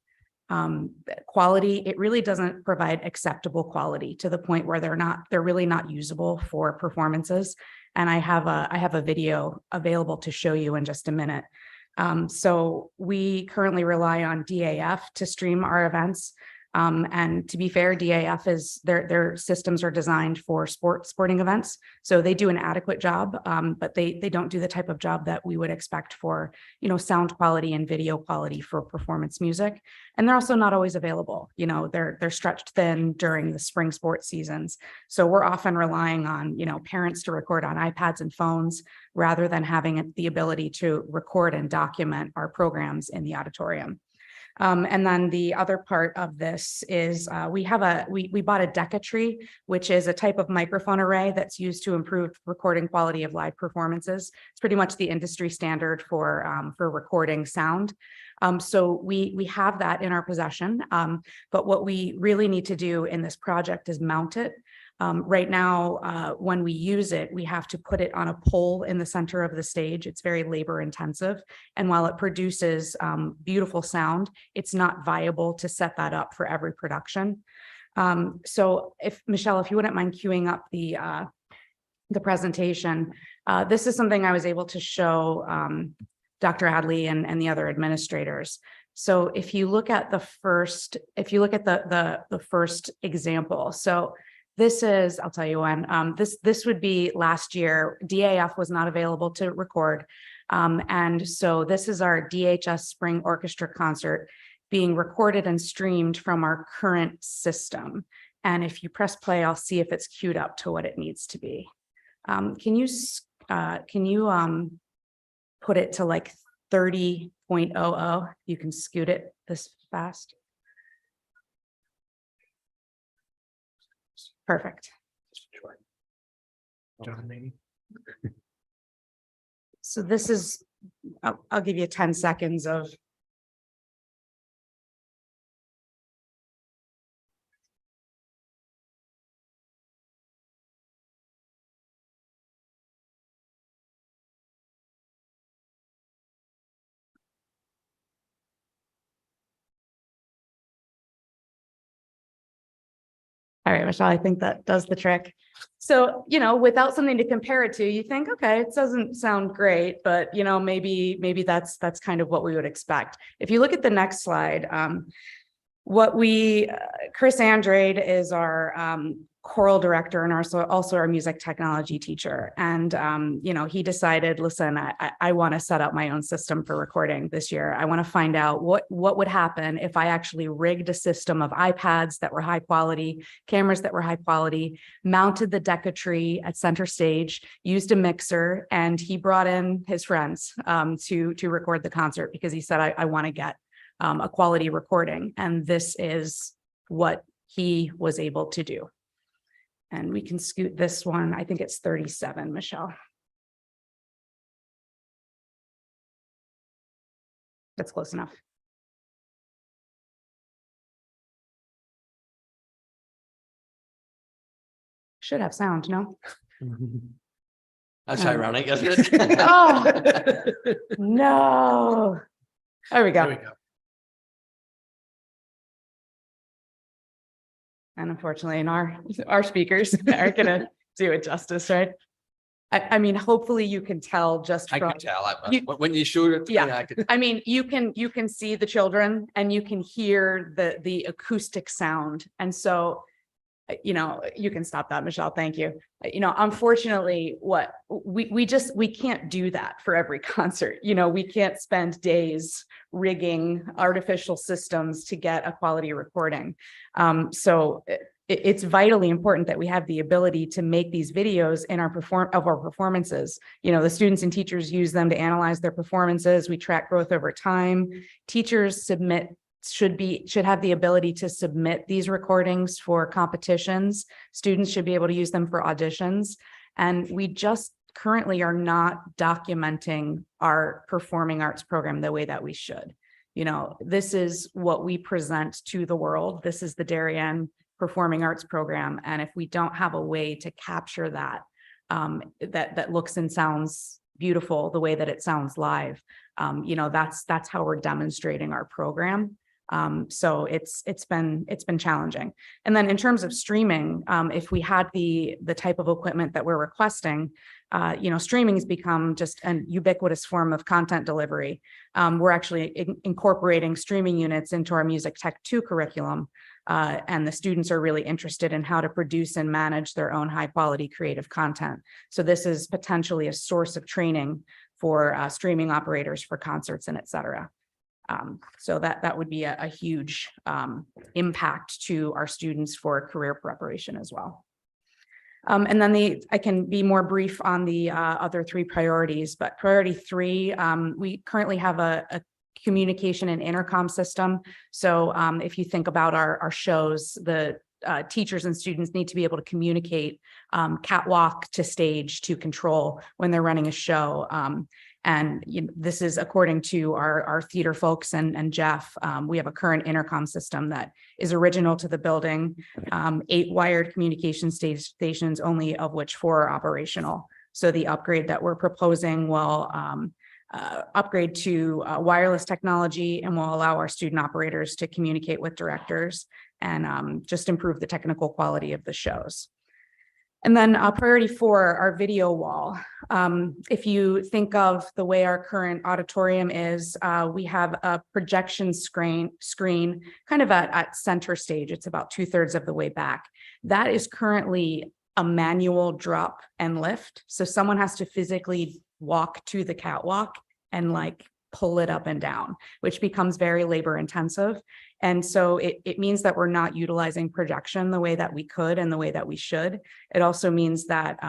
quality, it really doesn't provide acceptable quality to the point where they're really not usable for performances. And I have a video available to show you in just a minute. So we currently rely on DAF to stream our events. And to be fair, DAF is their systems are designed for sporting events. So they do an adequate job, but they don't do the type of job that we would expect for, sound quality and video quality for performance music. And they're also not always available. They're stretched thin during the spring sports seasons. So we're often relying on, parents to record on iPads and phones rather than having the ability to record and document our programs in the auditorium. And then the other part of this is we bought a Decatree, which is a type of microphone array that's used to improve recording quality of live performances. It's pretty much the industry standard for recording sound. So we have that in our possession, but what we really need to do in this project is mount it. Right now, when we use it, we have to put it on a pole in the center of the stage. It's very labor intensive. And while it produces beautiful sound, it's not viable to set that up for every production. So Michelle, if you wouldn't mind queuing up the presentation, this is something I was able to show Dr. Adley and the other administrators. So if you look at the first example, so this is, I'll tell you when, this would be last year. DAF was not available to record. And so this is our DHS Spring Orchestra concert being recorded and streamed from our current system. And if you press play, I'll see if it's queued up to what it needs to be. Can you put it to like 30.00. You can scoot it this fast. Perfect. John, maybe? So this is, I'll give you 10 seconds of. All right, Michelle, I think that does the trick. So, you know, without something to compare it to, you think, okay, it doesn't sound great, but you know, maybe that's kind of what we would expect. If you look at the next slide, Chris Andrade is our choral director and also our music technology teacher. And, you know, he decided, listen, I want to set up my own system for recording this year. I want to find out what would happen if I actually rigged a system of iPads that were high quality, cameras that were high quality, mounted the Deca-Tree at center stage, used a mixer, and he brought in his friends to record the concert because he said, I want to get a quality recording. And this is what he was able to do. And we can scoot this one. I think it's 37, Michelle. That's close enough. Should have sound, no? That's ironic, isn't it? Oh, no. There we There we go. go. And unfortunately, our speakers aren't gonna do it justice, right? I mean, hopefully you can tell just I from, can tell. You- When you shoot it. Yeah. I could. I mean, you can see the children and you can hear the acoustic sound. And so, you know, you can stop that, Michelle. Thank you. You know, unfortunately, we can't do that for every concert. You know, we can't spend days rigging artificial systems to get a quality recording. So it's vitally important that we have the ability to make these videos in our performances. You know, the students and teachers use them to analyze their performances. We track growth over time. Teachers should have the ability to submit these recordings for competitions. Students should be able to use them for auditions. And we just currently are not documenting our performing arts program the way that we should. You know, this is what we present to the world. This is the Darien Performing Arts Program. And if we don't have a way to capture that, that looks and sounds beautiful the way that it sounds live, you know, that's how we're demonstrating our program. So it's been challenging. And then in terms of streaming, if we had the type of equipment that we're requesting, you know, streaming has become just an ubiquitous form of content delivery. We're actually incorporating streaming units into our Music Tech 2 curriculum. And the students are really interested in how to produce and manage their own high quality creative content. So this is potentially a source of training for streaming operators for concerts and et cetera. So that would be a huge impact to our students for career preparation as well. And then I can be more brief on the other three priorities, but priority 3, we currently have a communication and intercom system. So if you think about our shows, the teachers and students need to be able to communicate catwalk to stage to control when they're running a show. And you know, this is according to our theater folks and Jeff. We have a current intercom system that is original to the building, 8 wired communication stations, only of which 4 are operational. So the upgrade that we're proposing will upgrade to wireless technology and will allow our student operators to communicate with directors and just improve the technical quality of the shows. And then priority 4, our video wall. If you think of the way our current auditorium is, we have a projection screen kind of at center stage. It's about 2/3 of the way back. That is currently a manual drop and lift. So someone has to physically walk to the catwalk and like pull it up and down, which becomes very labor intensive. And so it means that we're not utilizing projection the way that we could and the way that we should. It also means that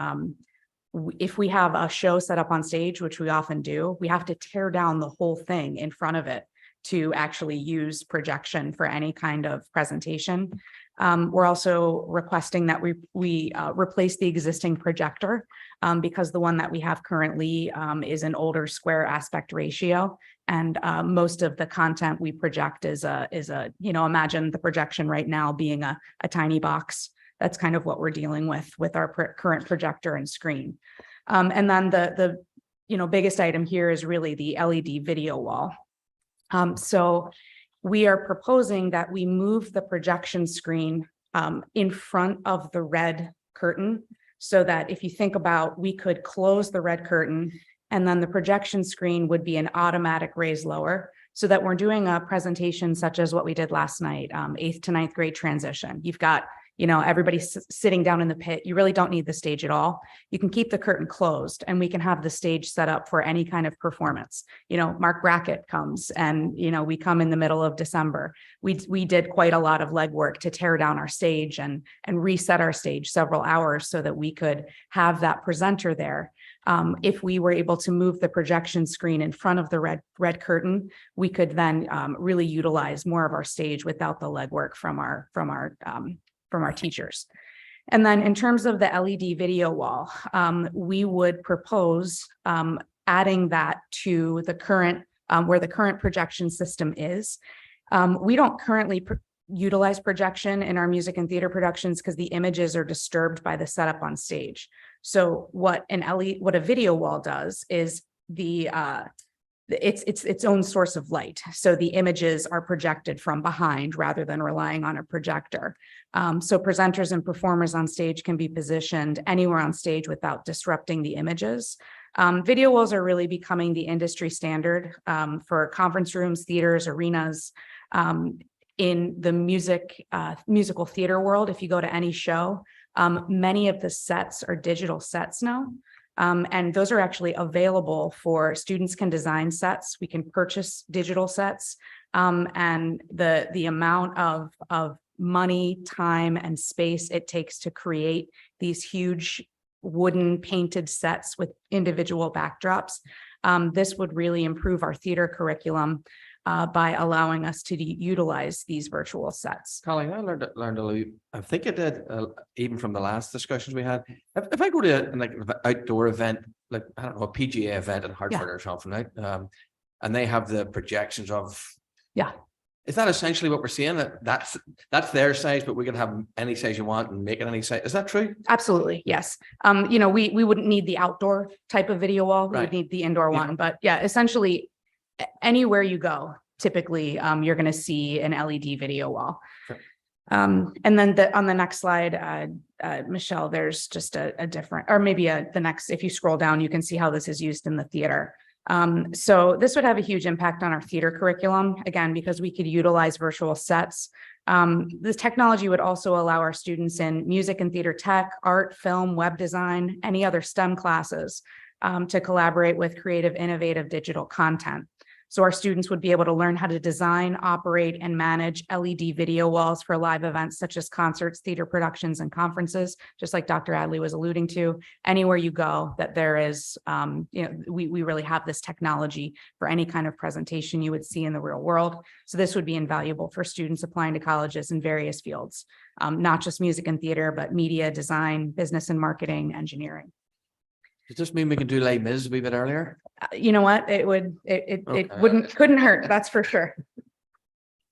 if we have a show set up on stage, which we often do, we have to tear down the whole thing in front of it to actually use projection for any kind of presentation. We're also requesting that we replace the existing projector because the one that we have currently is an older square aspect ratio. And most of the content we project is imagine the projection right now being a tiny box. That's kind of what we're dealing with our current projector and screen. And then the biggest item here is really the LED video wall. So we are proposing that we move the projection screen in front of the red curtain, so that if you think about, we could close the red curtain and then the projection screen would be an automatic raise lower, so that we're doing a presentation such as what we did last night, 8th to 9th grade transition. You've got everybody sitting down in the pit. You really don't need the stage at all. You can keep the curtain closed and we can have the stage set up for any kind of performance. Mark Brackett comes and, we come in the middle of December. We did quite a lot of legwork to tear down our stage and reset our stage several hours so that we could have that presenter there. If we were able to move the projection screen in front of the red curtain, we could then really utilize more of our stage without the legwork from our teachers. And then in terms of the LED video wall, we would propose adding that to the current, where the current projection system is. We don't currently utilize projection in our music and theater productions because the images are disturbed by the setup on stage. So what a video wall does is it's its own source of light. So the images are projected from behind rather than relying on a projector. So presenters and performers on stage can be positioned anywhere on stage without disrupting the images. Video walls are really becoming the industry standard for conference rooms, theaters, arenas. In the musical theater world, if you go to any show, many of the sets are digital sets now. And those are actually available for students can design sets. We can purchase digital sets. And the amount of money, time, and space it takes to create these huge wooden painted sets with individual backdrops. This would really improve our theater curriculum by allowing us to utilize these virtual sets. Colleen, I learned a little. I think I did even from the last discussions we had. If I go to an outdoor event, like I don't know, a PGA event in Hartford or something, right? And they have the projections of. Yeah. Is that essentially what we're seeing? That's their size, but we can have any size you want and make it any size. Is that true? Absolutely, yes. We wouldn't need the outdoor type of video wall. We would need the indoor one, but yeah, essentially. Anywhere you go, typically, you're going to see an LED video wall. Sure. And then on the next slide, Michelle, there's just a different, or maybe the next, if you scroll down, you can see how this is used in the theater. So this would have a huge impact on our theater curriculum, again, because we could utilize virtual sets. This technology would also allow our students in music and theater tech, art, film, web design, any other STEM classes to collaborate with creative, innovative digital content. So our students would be able to learn how to design, operate, and manage LED video walls for live events such as concerts, theater productions, and conferences, just like Dr. Adley was alluding to. Anywhere you go that there is, we really have this technology for any kind of presentation you would see in the real world. So this would be invaluable for students applying to colleges in various fields, not just music and theater, but media, design, business and marketing, engineering. Does this mean we can do Les Mis a wee bit earlier? You know what? It couldn't hurt. That's for sure.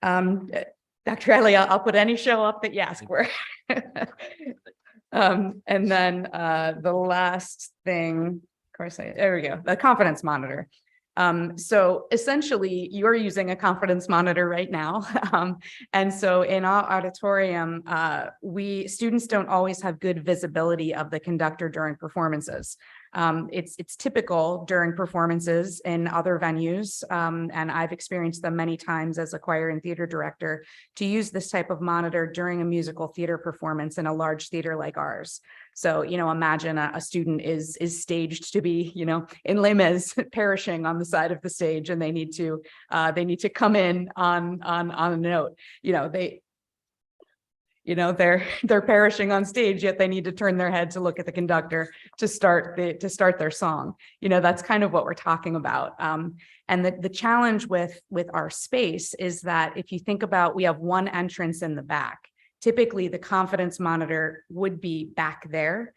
Dr. Adley, I'll put any show up that you ask for. And then the last thing, of course, there we go, the confidence monitor. So essentially you're using a confidence monitor right now. And so in our auditorium, students don't always have good visibility of the conductor during performances. It's typical during performances in other venues, and I've experienced them many times as a choir and theater director, to use this type of monitor during a musical theater performance in a large theater like ours. So, imagine a student is staged to be, in Les Mis, perishing on the side of the stage, and they need to come in on a note. they're perishing on stage, yet they need to turn their head to look at the conductor to start their song. That's kind of what we're talking about. And the challenge with our space is that if you think about, we have one entrance in the back. Typically, the confidence monitor would be back there.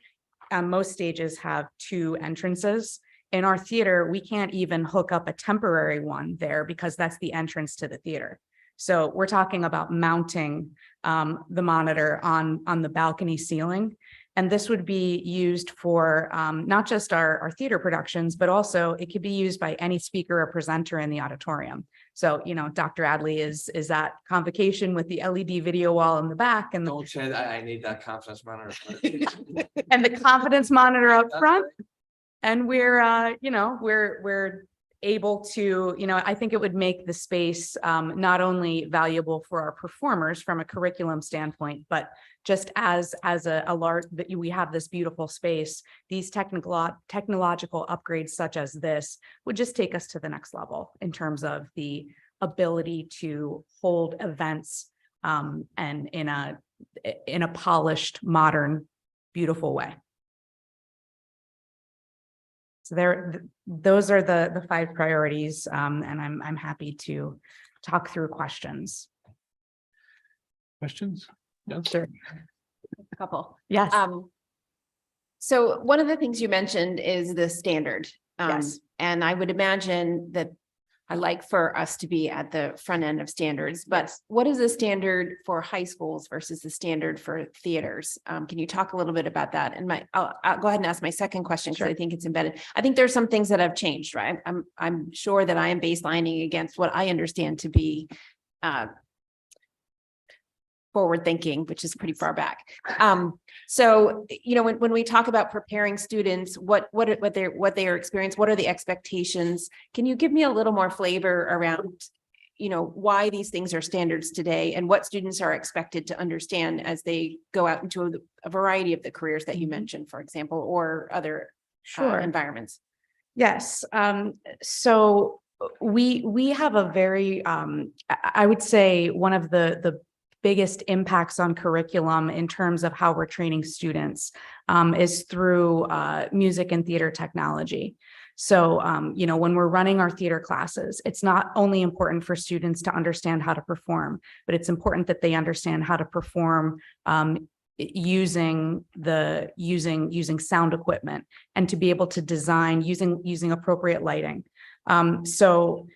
Most stages have two entrances. In our theater, we can't even hook up a temporary one there because that's the entrance to the theater. So we're talking about mounting the monitor on the balcony ceiling. And this would be used for not just our theater productions, but also it could be used by any speaker or presenter in the auditorium. So, Dr. Adley is at convocation with the LED video wall in the back and Don't say that. I need that confidence monitor. and the confidence monitor up front. And we're able to, I think it would make the space not only valuable for our performers from a curriculum standpoint, but just as a large, that we have this beautiful space, these technological upgrades such as this would just take us to the next level in terms of the ability to hold events and in a polished, modern, beautiful way. So those are the 5 priorities, and I'm happy to talk through questions. Questions? No, sure. A couple. Yes. So one of the things you mentioned is the standard. Yes. And I would imagine that I like for us to be at the front end of standards, but Yes. what is the standard for high schools versus the standard for theaters? Can you talk a little bit about that? And I'll go ahead and ask my second question because Sure. I think it's embedded. I think there's some things that have changed, right? I'm sure that I am baselining against what I understand to be forward thinking, which is pretty far back. So, when we talk about preparing students, what they are experiencing, what are the expectations? Can you give me a little more flavor around, why these things are standards today and what students are expected to understand as they go out into a variety of the careers that you mentioned, for example, or other environments? Yes. So we have a very, I would say one of the biggest impacts on curriculum in terms of how we're training students is through music and theater technology. So, when we're running our theater classes, it's not only important for students to understand how to perform, but it's important that they understand how to perform using sound equipment and to be able to design using appropriate lighting. So,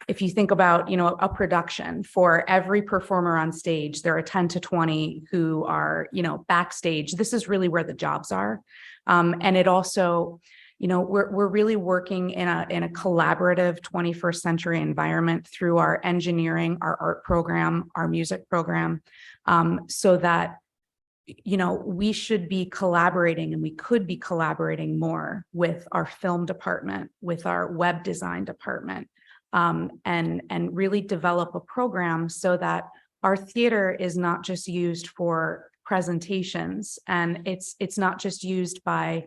if you think about a production, for every performer on stage, there are 10 to 20 who are, backstage. This is really where the jobs are. And it also, we're really working in a collaborative 21st century environment through our engineering, our art program, our music program, so that, we should be collaborating and we could be collaborating more with our film department, with our web design department, and really develop a program so that our theater is not just used for presentations, and it's not just used by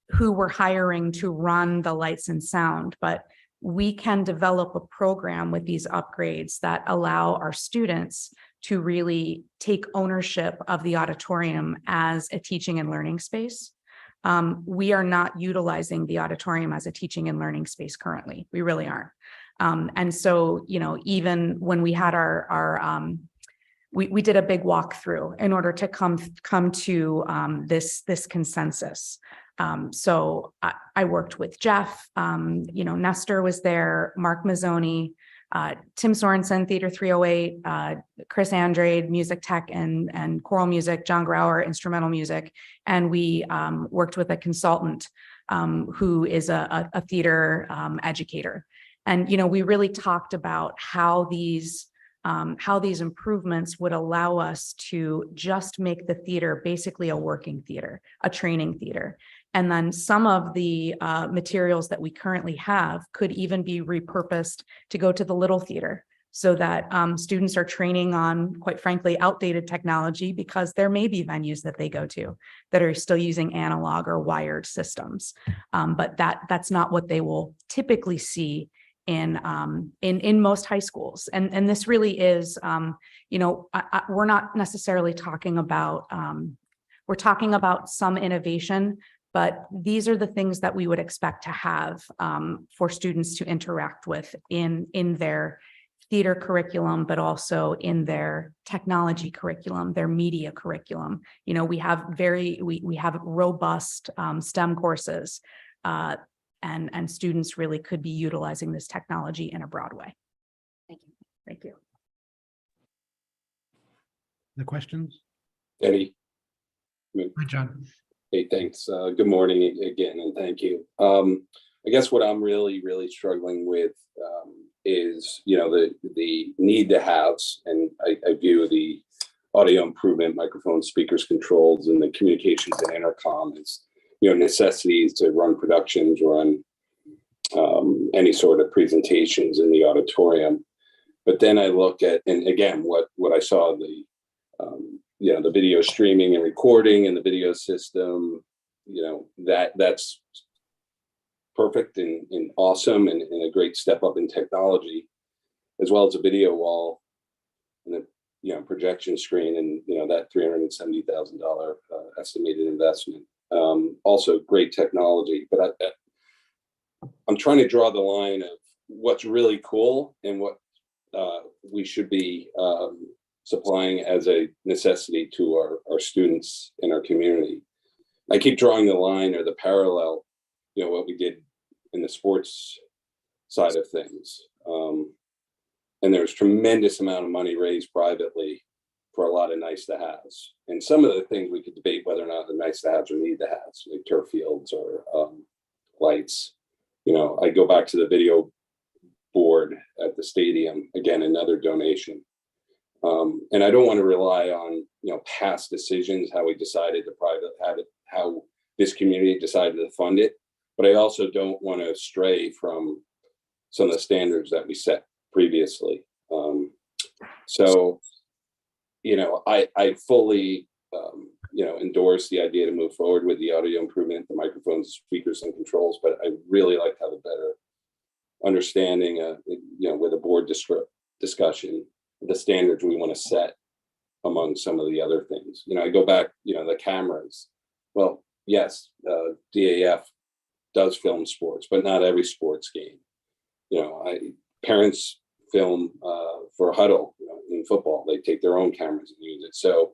who we're hiring to run the lights and sound, but we can develop a program with these upgrades that allow our students to really take ownership of the auditorium as a teaching and learning space. We are not utilizing the auditorium as a teaching and learning space currently. We really aren't. And so, even when we had we did a big walkthrough in order to come to this consensus. So I worked with Jeff, Nestor was there, Mark Mazzoni, Tim Sorensen, Theater 308, Chris Andrade, music tech and choral music, John Grauer, instrumental music. And we worked with a consultant who is a theater educator. And, we really talked about how these improvements would allow us to just make the theater basically a working theater, a training theater. And then some of the materials that we currently have could even be repurposed to go to the little theater so that students are training on, quite frankly, outdated technology, because there may be venues that they go to that are still using analog or wired systems. But that's not what they will typically see in most high schools. And this really is, we're not necessarily talking about, we're talking about some innovation, but these are the things that we would expect to have for students to interact with in their theater curriculum, but also in their technology curriculum, their media curriculum. We have we have robust STEM courses, and students really could be utilizing this technology in a broad way. Thank you. Thank you. The questions? Eddie? Hi, John. Hey, thanks. Good morning again, and thank you. I guess what I'm really struggling with is, the need to haves, and I view the audio improvement, microphones, speakers, controls, and the communications and intercom as, necessities to run productions, run any sort of presentations in the auditorium. But then I look at, and again, what I saw, the video streaming and recording and the video system, that's perfect and awesome and a great step up in technology, as well as a video wall and a projection screen and that $370,000 estimated investment. Also great technology, but I'm trying to draw the line of what's really cool and what we should be supplying as a necessity to our students in our community. I keep drawing the line or the parallel, what we did in the sports side of things. And there's tremendous amount of money raised privately for a lot of nice to haves. And some of the things we could debate whether or not the nice to haves or need to haves, like turf fields or lights. I go back to the video board at the stadium, again, another donation. And I don't want to rely on, past decisions, how we decided to how this community decided to fund it. But I also don't want to stray from some of the standards that we set previously. I fully, endorse the idea to move forward with the audio improvement, the microphones, speakers, and controls. But I really like to have a better understanding, with a board discussion, the standards we want to set among some of the other things. I go back, the cameras. Well, yes, DAF does film sports, but not every sports game. Parents film for huddle in football. They take their own cameras and use it. So,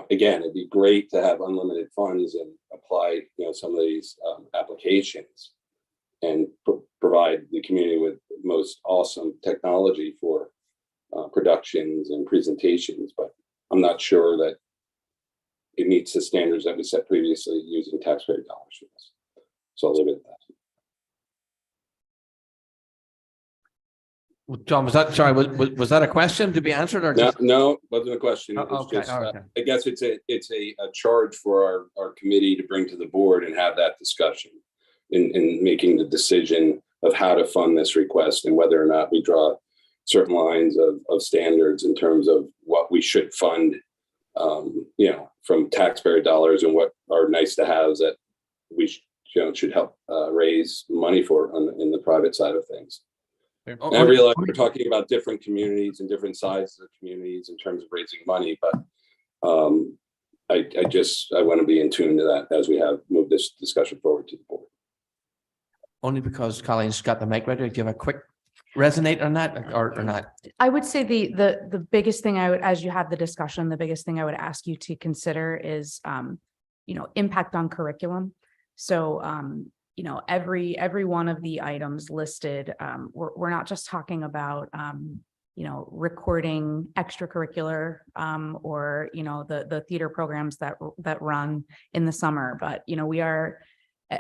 again, it'd be great to have unlimited funds and apply, some of these applications and provide the community with most awesome technology for productions and presentations. But I'm not sure that it meets the standards that we set previously using taxpayer dollars for this. So I'll leave it at that. Well, John, was that a question to be answered or just? No, wasn't a question. It was Okay, just, okay. I guess it's a charge for our committee to bring to the board and have that discussion in making the decision of how to fund this request and whether or not we draw certain lines of standards in terms of what we should fund, from taxpayer dollars and what are nice to haves that we should help raise money for in the private side of things. And I realize we're talking about different communities and different sizes of communities in terms of raising money, but I want to be in tune to that as we have moved this discussion forward to the board. Only because Colleen's got the mic ready. Do you have a quick resonate on that or not? I would say the biggest thing as you have the discussion, the biggest thing I would ask you to consider is, impact on curriculum. So, every one of the items listed, we're not just talking about, recording extracurricular, or, the theater programs that run in the summer, but,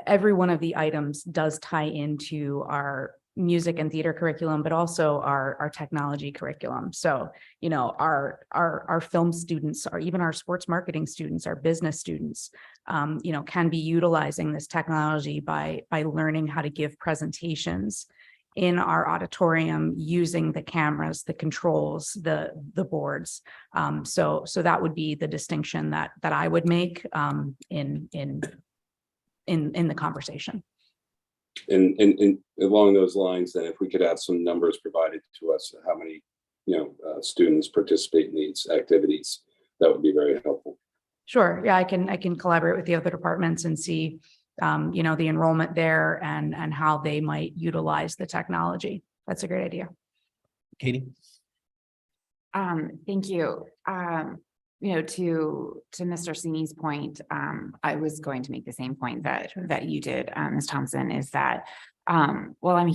every one of the items does tie into our music and theater curriculum, but also our technology curriculum. So, our film students, or even our sports marketing students, our business students, can be utilizing this technology by learning how to give presentations in our auditorium using the cameras, the controls, the boards. So that would be the distinction that I would make in the conversation. And along those lines, then if we could have some numbers provided to us, how many, students participate in these activities, that would be very helpful. Sure. Yeah, I can collaborate with the other departments and see, the enrollment there and how they might utilize the technology. That's a great idea. Katie? Thank you. To Mr. Sini's point, I was going to make the same point that you did, Ms. Thompson, is that, well, I'm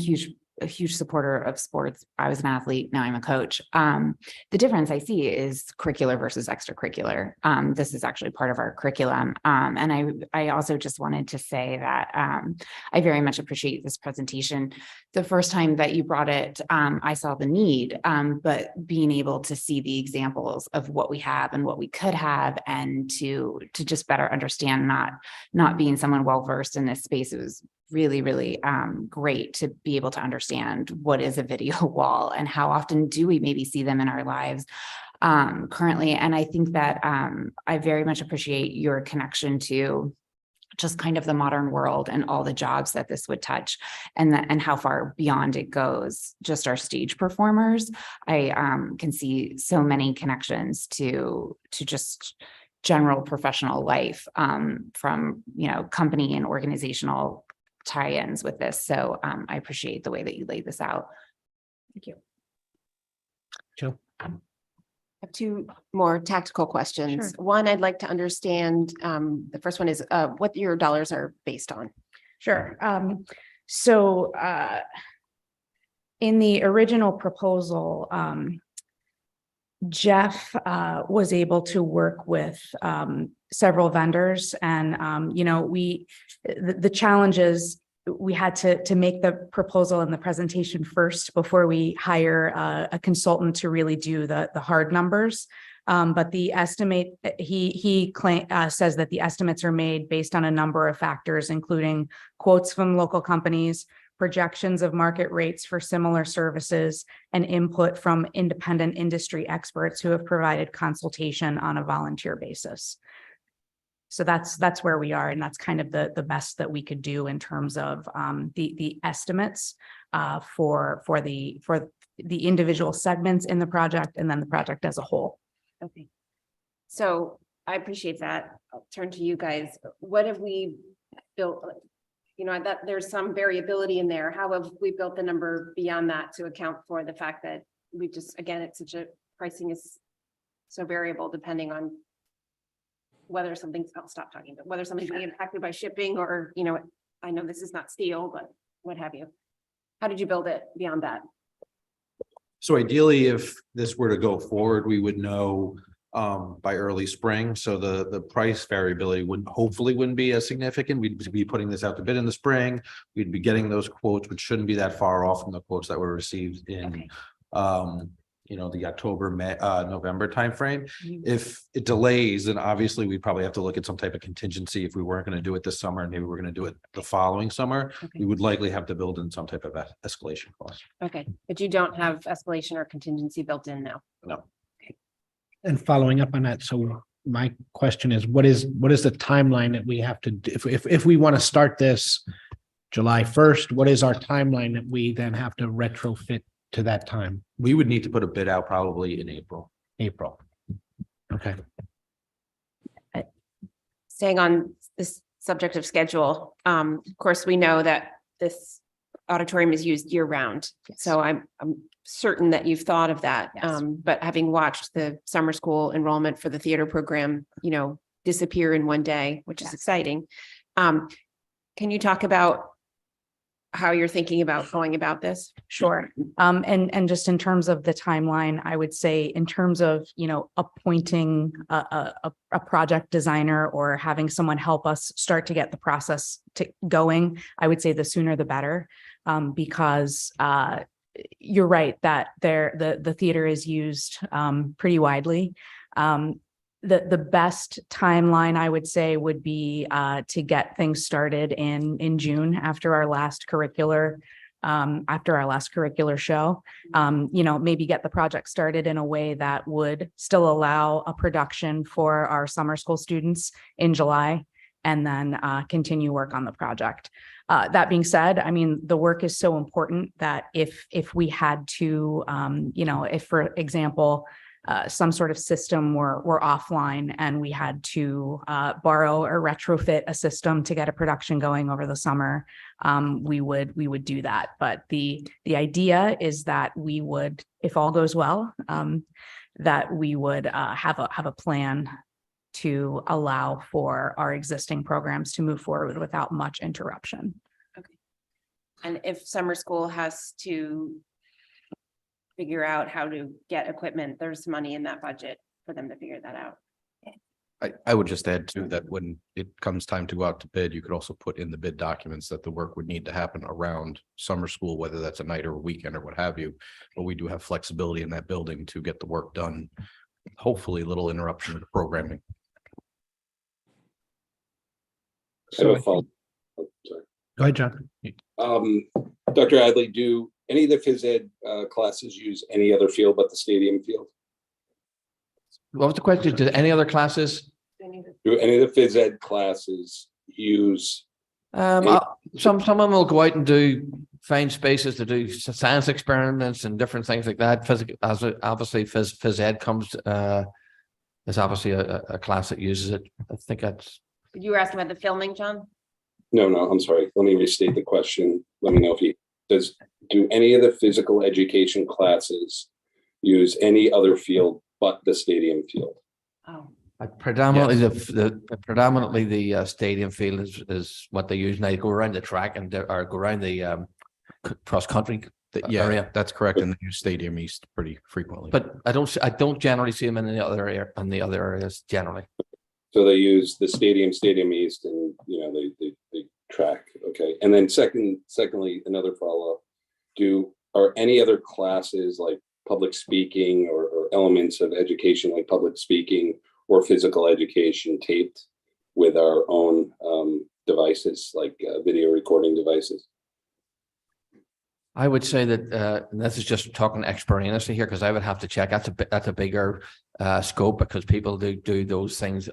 a huge supporter of sports. I was an athlete, now I'm a coach. The difference I see is curricular versus extracurricular. This is actually part of our curriculum. And I also just wanted to say that I very much appreciate this presentation. The first time that you brought it, I saw the need, but being able to see the examples of what we have and what we could have, and to just better understand, not being someone well-versed in this space, it was really, really great to be able to understand what is a video wall and how often do we maybe see them in our lives currently. And I think that I very much appreciate your connection to just kind of the modern world and all the jobs that this would touch, and how far beyond it goes. Just our stage performers, I can see so many connections to just general professional life from, company and organizational tie-ins with this. So I appreciate the way that you laid this out. Thank you. Jill? I have two more tactical questions. Sure. One, I'd like to understand, the first one is what your dollars are based on. Sure. So in the original proposal, Jeff was able to work with several vendors, and the challenge is we had to make the proposal and the presentation first before we hire a consultant to really do the hard numbers. But the estimate, he says that the estimates are made based on a number of factors, including quotes from local companies, projections of market rates for similar services, and input from independent industry experts who have provided consultation on a volunteer basis. So that's where we are, and that's kind of the best that we could do in terms of the estimates for the individual segments in the project, and then the project as a whole. Okay. So I appreciate that. I'll turn to you guys. What have we built? That there's some variability in there. How have we built the number beyond that to account for the fact that we just, again, it's such a pricing is so variable depending on whether something's, I'll stop talking, but whether something's being impacted by shipping or, I know this is not steel, but what have you. How did you build it beyond that? So ideally, if this were to go forward, we would know by early spring. So the price variability wouldn't be as significant. We'd be putting this out to bid in the spring. We'd be getting those quotes, which shouldn't be that far off from the quotes that were received in the October, November timeframe. If it delays, then obviously we'd probably have to look at some type of contingency. If we weren't going to do it this summer and maybe we're going to do it the following summer, we would likely have to build in some type of escalation cost. Okay, but you don't have escalation or contingency built in now? No. And following up on that, so my question is, what is the timeline that we have to, if we want to start this July 1st, what is our timeline that we then have to retrofit to that time? We would need to put a bid out probably in April. Okay. Staying on this subject of schedule, of course, we know that this auditorium is used year round. Yes. So I'm certain that you've thought of that. Yes. But having watched the summer school enrollment for the theater program, disappear in one day, which is Yes. exciting. Can you talk about how you're thinking about going about this? Sure. And just in terms of the timeline, I would say in terms of, appointing a project designer or having someone help us start to get the process going, I would say the sooner the better, because you're right that the theater is used pretty widely. The best timeline, I would say, would be to get things started in June after our last curricular show. Maybe get the project started in a way that would still allow a production for our summer school students in July, and then continue work on the project. That being said, I mean, the work is so important that if we had to, if, for example, some sort of system were offline and we had to borrow or retrofit a system to get a production going over the summer, we would do that. But the idea is that we would, if all goes well, that we would have a plan to allow for our existing programs to move forward without much interruption. And if summer school has to figure out how to get equipment, there's money in that budget for them to figure that out. I would just add too, that when it comes time to go out to bid, you could also put in the bid documents that the work would need to happen around summer school, whether that's a night or a weekend or what have you. But we do have flexibility in that building to get the work done. Hopefully little interruption of the programming. I have a follow- oh, sorry. Go ahead, John. Dr. Adley, do any of the phys ed classes use any other field but the stadium field? What was the question? Did any other classes? Do any of the phys ed classes use? Some of them will go out and find spaces to do science experiments and different things like that. Obviously, phys ed comes, is obviously a class that uses it. I think that's. You were asking about the filming, John? No, I'm sorry. Let me restate the question. Let me know if do any of the physical education classes use any other field but the stadium field? Oh, Predominantly the stadium field is what they use. Now they go around the track and or go around the cross country area. That's correct. And they use Stadium East pretty frequently. But I don't generally see them in the other area, in the other areas generally. So they use the stadium East, and they track. Okay. And then secondly, another follow-up. Are any other classes like public speaking or elements of education like public speaking or physical education taped with our own devices, like video recording devices? I would say that, and this is just talking experientially here, because I would have to check. That's a bigger scope, because people do those things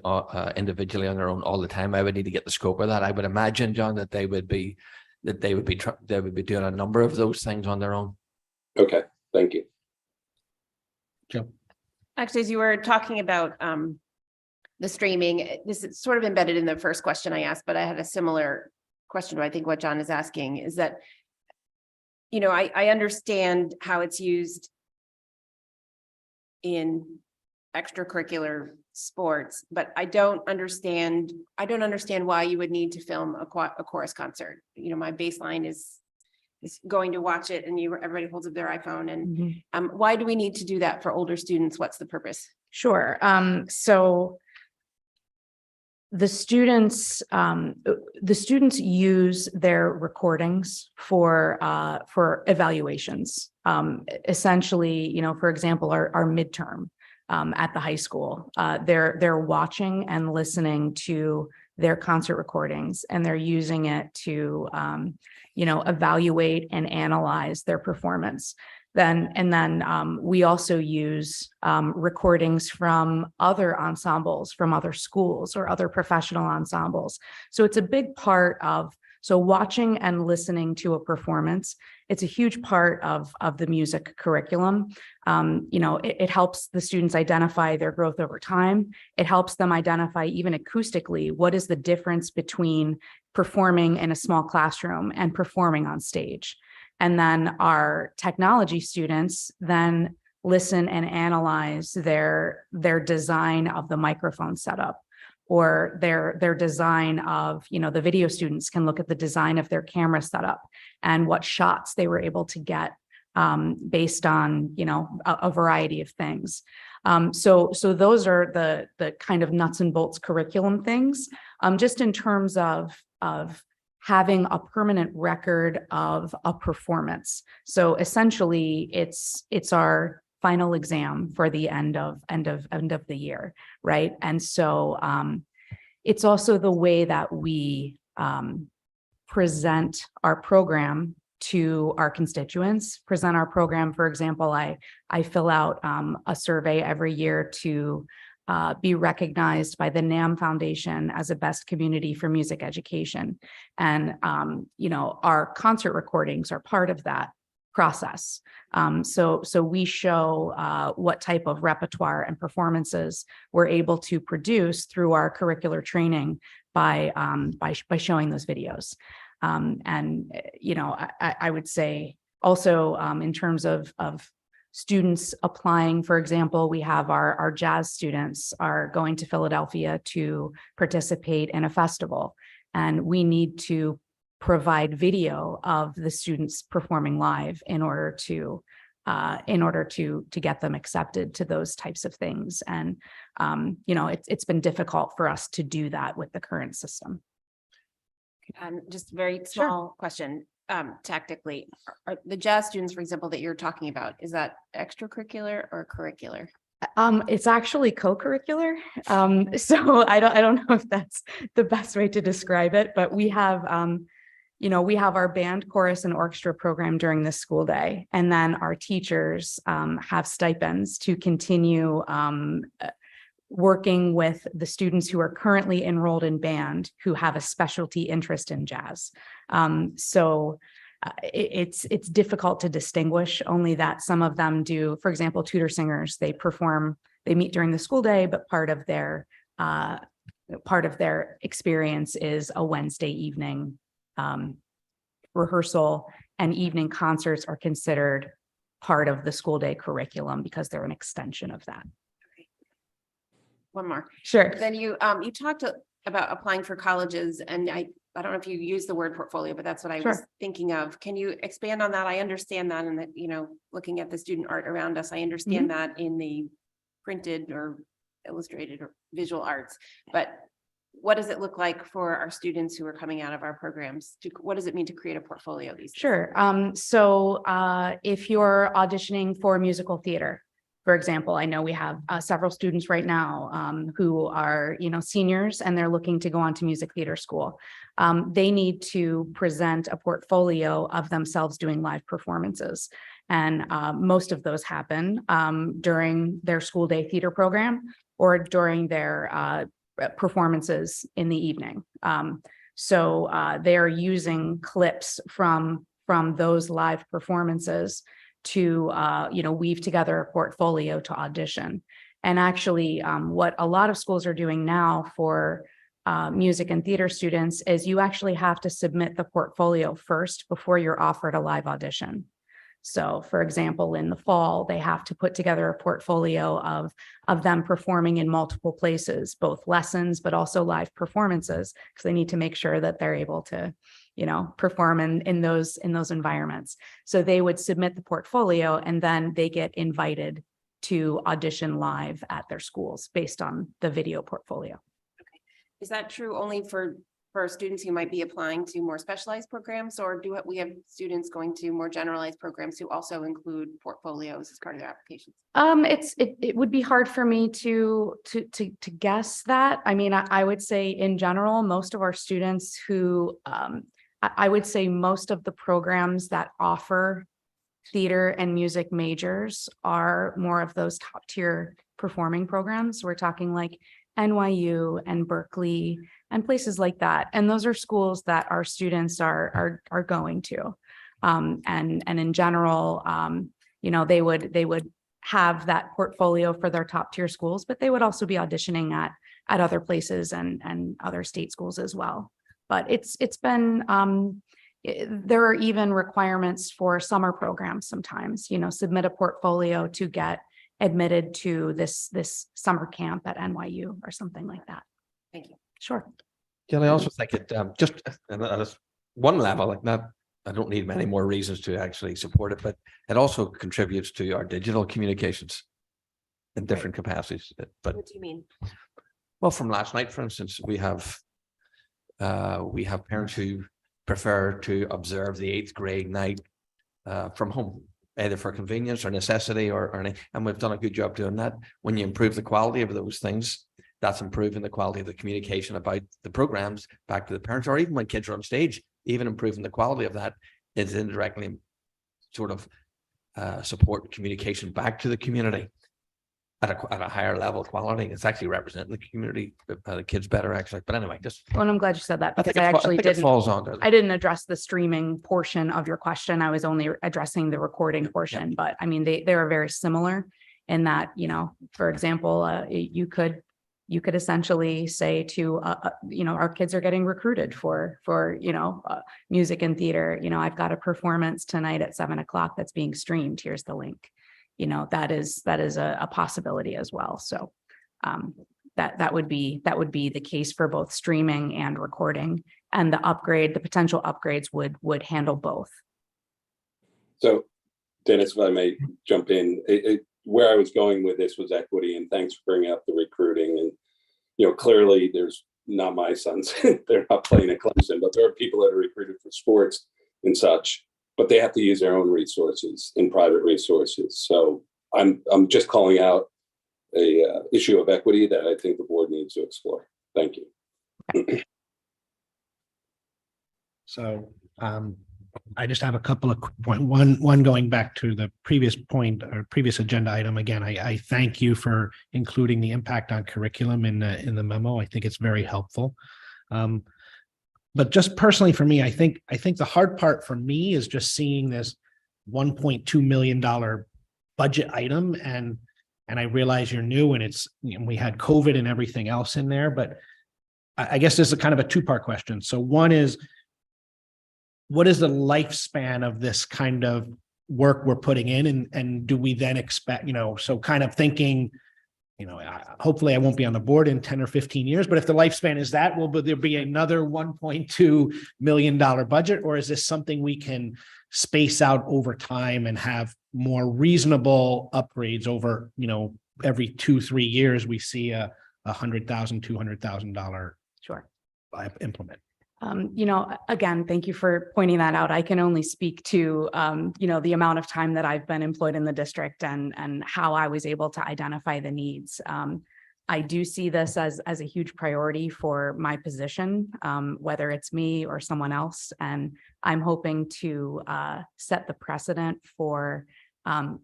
individually on their own all the time. I would need to get the scope of that. I would imagine, John, that they would be doing a number of those things on their own. Okay, thank you. Joe. actually, as you were talking about the streaming, this is sort of embedded in the first question I asked, but I had a similar question to I think what John is asking is that, I understand how it's used in extracurricular sports, but I don't understand why you would need to film a chorus concert. My baseline is going to watch it and everybody holds up their iPhone. And why do we need to do that for older students? What's the purpose? Sure. So the students use their recordings for evaluations. Essentially, for example, our midterm at the high school, they're watching and listening to their concert recordings, and they're using it to evaluate and analyze their performance. Then we also use recordings from other ensembles, from other schools or other professional ensembles. So it's a big part of, watching and listening to a performance, it's a huge part of the music curriculum. It helps the students identify their growth over time. It helps them identify even acoustically, what is the difference between performing in a small classroom and performing on stage. And then our technology students then listen and analyze their design of the microphone setup, or their design of, the video students can look at the design of their camera setup and what shots they were able to get based on, a variety of things. So those are the kind of nuts and bolts curriculum things, just in terms of having a permanent record of a performance. So essentially it's our final exam for the end of the year, right? And so it's also the way that we present our program to our constituents, present our program. For example, I fill out a survey every year to be recognized by the NAM Foundation as a best community for music education. And, our concert recordings are part of that process. So we show what type of repertoire and performances we're able to produce through our curricular training by showing those videos. I would say also in terms of students applying, for example, we have our jazz students are going to Philadelphia to participate in a festival, and we need to provide video of the students performing live in order to get them accepted to those types of things. And it's been difficult for us to do that with the current system. Just a very Sure. small question, tactically, are the jazz students, for example, that you're talking about, is that extracurricular or curricular? It's actually co-curricular. So I don't know if that's the best way to describe it, but we have our band, chorus, and orchestra program during the school day. And then our teachers have stipends to continue working with the students who are currently enrolled in band who have a specialty interest in jazz. It's difficult to distinguish, only that some of them do, for example, tutor singers, they meet during the school day, but part of their experience is a Wednesday evening rehearsal, and evening concerts are considered part of the school day curriculum because they're an extension of that. One more. Sure. Then you talked about applying for colleges, and I don't know if you use the word portfolio, but that's what I was Sure. thinking of. Can you expand on that? I understand that, and that, looking at the student art around us, I understand that in the printed or illustrated or visual arts, but what does it look like for our students who are coming out of our programs? What does it mean to create a portfolio these days? Sure. So if you're auditioning for musical theater, for example, I know we have several students right now who are, seniors, and they're looking to go on to music theater school. They need to present a portfolio of themselves doing live performances. And most of those happen during their school day theater program or during their performances in the evening. So they're using clips from those live performances to weave together a portfolio to audition. And actually what a lot of schools are doing now for music and theater students is you actually have to submit the portfolio first before you're offered a live audition. So for example, in the fall, they have to put together a portfolio of them performing in multiple places, both lessons, but also live performances, because they need to make sure that they're able to, perform in those environments. So they would submit the portfolio, and then they get invited to audition live at their schools based on the video portfolio. Is that true only for students who might be applying to more specialized programs, or do we have students going to more generalized programs who also include portfolios as part of their applications? It would be hard for me to guess that. I mean, I would say in general, most of our students who I would say most of the programs that offer theater and music majors are more of those top tier performing programs. We're talking like NYU and Berkeley and places like that. And those are schools that our students are going to. And in general, they would have that portfolio for their top tier schools, but they would also be auditioning at other places and other state schools as well. But it's been, there are even requirements for summer programs sometimes, submit a portfolio to get admitted to this summer camp at NYU or something like that. Thank you. Sure. Can I also think it just at one level, like that, I don't need many more reasons to actually support it, but it also contributes to our digital communications in different capacities. But What do you mean? well, from last night, for instance, we have parents who prefer to observe the 8th grade night from home, either for convenience or necessity or any, and we've done a good job doing that. When you improve the quality of those things, that's improving the quality of the communication about the programs back to the parents, or even when kids are on stage, even improving the quality of that is indirectly sort of support communication back to the community. at a higher level of quality. It's actually representing the community, the kids better actually. But anyway, just. Well, and I'm glad you said that I because think I it fa- actually think it didn't. falls on. I didn't address the streaming portion of your question. I was only addressing the recording portion, but I mean, they are very similar in that, you know, for example, you could essentially say to, you know, our kids are getting recruited for, music and theater. You know, I've got a performance tonight at 7:00 that's being streamed. Here's the link. You know, that is a possibility as well. So, that would be the case for both streaming and recording, and the potential upgrades would handle both. So Dennis, if I may jump in, where I was going with this was equity, and thanks for bringing up the recruiting. And, you know, clearly there's not my sons, they're not playing at Clemson, but there are people that are recruited for sports and such, but they have to use their own resources and private resources. So I'm just calling out a issue of equity that I think the board needs to explore. Thank you. So I just have a couple of quick point. One going back to the previous point or previous agenda item. Again, I thank you for including the impact on curriculum in the memo. I think it's very helpful. But just personally for me, I think the hard part for me is just seeing this $1.2 million budget item, and I realize you're new and it's, you know, we had COVID and everything else in there, but I guess this is a kind of a two-part question. So one is, what is the lifespan of this kind of work we're putting in, and do we then expect, you know, so kind of thinking, you know, hopefully I won't be on the board in 10 or 15 years, but if the lifespan is that, will there be another $1.2 million budget, or is this something we can space out over time and have more reasonable upgrades over, you know, every 2-3 years we see a $100,000, $200,000 Sure. implement? You know, again, thank you for pointing that out. I can only speak to, you know, the amount of time that I've been employed in the district and how I was able to identify the needs. I do see this as a huge priority for my position, whether it's me or someone else. And I'm hoping to set the precedent for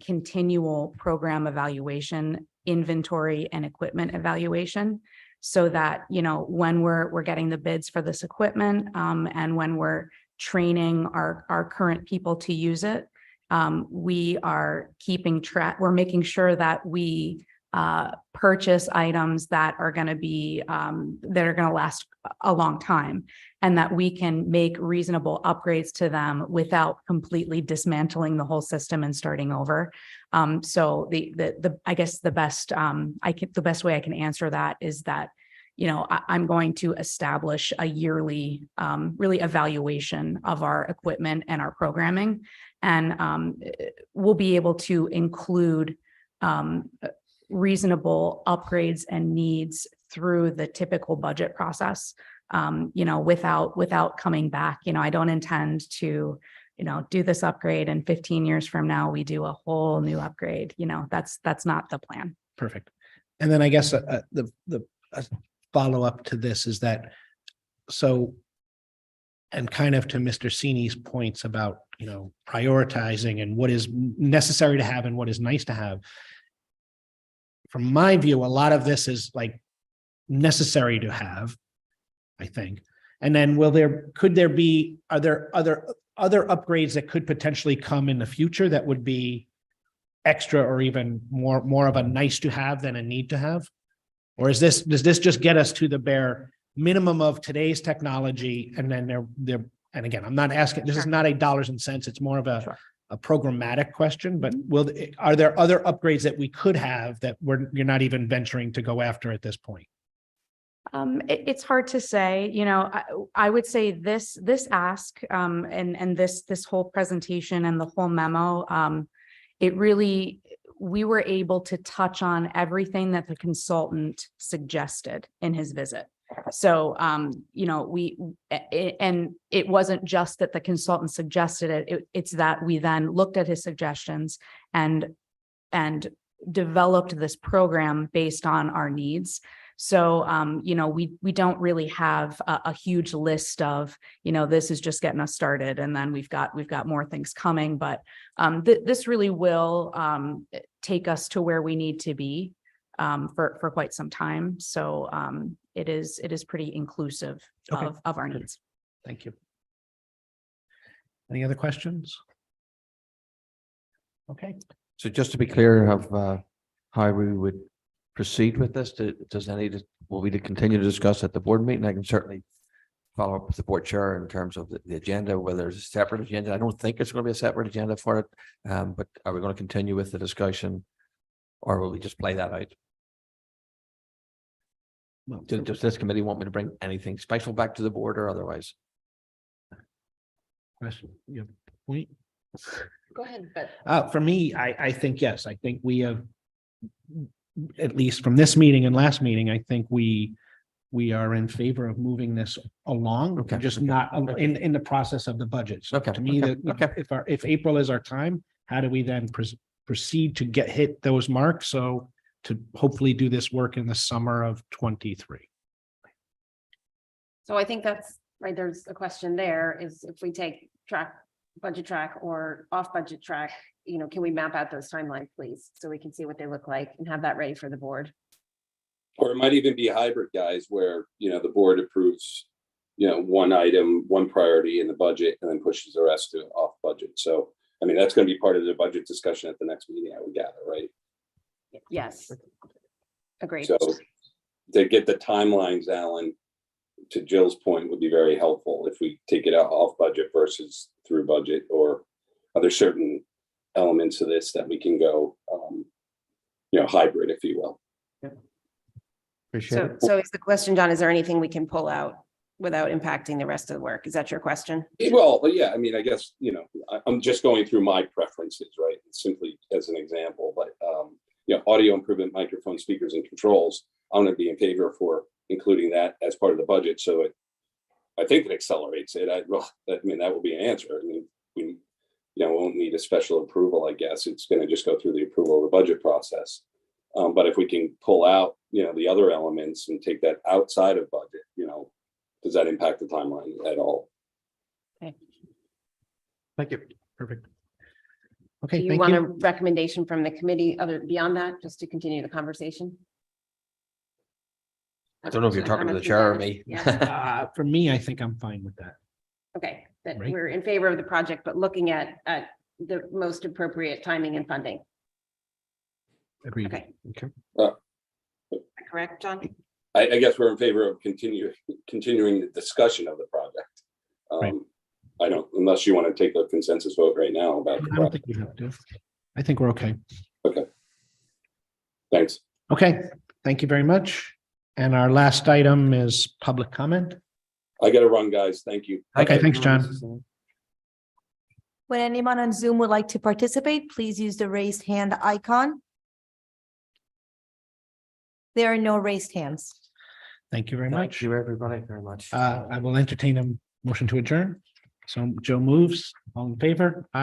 continual program evaluation, inventory, and equipment evaluation, so that, you know, when we're getting the bids for this equipment, and when we're training our current people to use it, we are keeping track. We're making sure that we purchase items that are going to be that are going to last a long time, and that we can make reasonable upgrades to them without completely dismantling the whole system and starting over. So I guess the best way I can answer that is that, you know, I'm going to establish a yearly really evaluation of our equipment and our programming, and we'll be able to include reasonable upgrades and needs through the typical budget process, you know, without coming back. You know, I don't intend to, you know, do this upgrade and 15 years from now we do a whole new upgrade. You know, that's not the plan. Perfect. And then I guess the follow up to this is that, so, and kind of to Mr. Sini's points about, you know, prioritizing and what is necessary to have and what is nice to have. From my view, a lot of this is like necessary to have, I think. And then are there other upgrades that could potentially come in the future that would be extra or even more of a nice to have than a need to have? Or does this just get us to the bare minimum of today's technology? And then and again, I'm not asking, this is not a dollars and cents, it's more of a programmatic question, but are there other upgrades that we could have that you're not even venturing to go after at this point? It's hard to say. You know, I would say this ask and this whole presentation and the whole memo, we were able to touch on everything that the consultant suggested in his visit. So, you know, and it wasn't just that the consultant suggested it's that we then looked at his suggestions and developed this program based on our needs. So, you know, we don't really have a huge list of, you know, this is just getting us started, and then we've got more things coming. But this really will take us to where we need to be. for quite some time. So it is pretty inclusive Okay. of our needs. Thank you. Any other questions? Okay, So just to be clear of how we would proceed with this, will we continue to discuss at the board meeting? I can certainly follow up with the board chair in terms of the agenda, whether there's a separate agenda. I don't think it's going to be a separate agenda for it. But are we going to continue with the discussion? Or will we just play that out? well, Does this committee want me to bring anything special back to the board or otherwise? question, you have a point? Go ahead, but. For me, I think, yes, I think we have, at least from this meeting and last meeting, I think we are in favor of moving this along, Okay, just okay, not okay. in the process of the budget. So Okay, to me, okay, that, okay. if April is our time, how do we then proceed to hit those marks? So to hopefully do this work in the summer of 23. So I think that's right. There's a question there is if we take budget track or off budget track, can we map out those timelines, please? So we can see what they look like and have that ready for the board. Or it might even be hybrid, guys, where, the board approves, one item, one priority in the budget and then pushes the rest to off budget. So, I mean, that's going to be part of the budget discussion at the next meeting, I would gather, right? Yes. Agreed. So to get the timelines, Alan, to Jill's point, would be very helpful if we take it out off budget versus through budget, or are there certain elements of this that we can go, hybrid, if you will. Appreciate it. So is the question, John, is there anything we can pull out without impacting the rest of the work? Is that your question? Well, yeah, I mean, I guess, I'm just going through my preferences, right? Simply as an example, but, audio improvement, microphone, speakers and controls, I'm going to be in favor for including that as part of the budget. So I think it accelerates it. That will be an answer. I mean, we, won't need a special approval, I guess. It's going to just go through the approval of the budget process. But if we can pull out, the other elements and take that outside of budget, does that impact the timeline at all? Thank you. Perfect. Do Okay, you thank want a you. recommendation from the committee beyond that, just to continue the conversation? I don't know if you're talking to the chair or me. Yeah. For me, I think I'm fine with that. Okay, that Right. we're in favor of the project, but looking at the most appropriate timing and funding. Agreed. Okay. Okay. Correct, John? I guess we're in favor of continuing the discussion of the project. Right. I don't, unless you want to take a consensus vote right now about the I don't project. think we have to. I think we're okay. Thanks. Okay, thank you very much. And our last item is public comment. I got to run, guys. Thank you. Okay, thanks, John. When anyone on Zoom would like to participate, please use the raised hand icon. There are no raised hands. Thank you very Thank much. you, everybody, very much. I will entertain a motion to adjourn. So Joe moves. All in favor? Aye.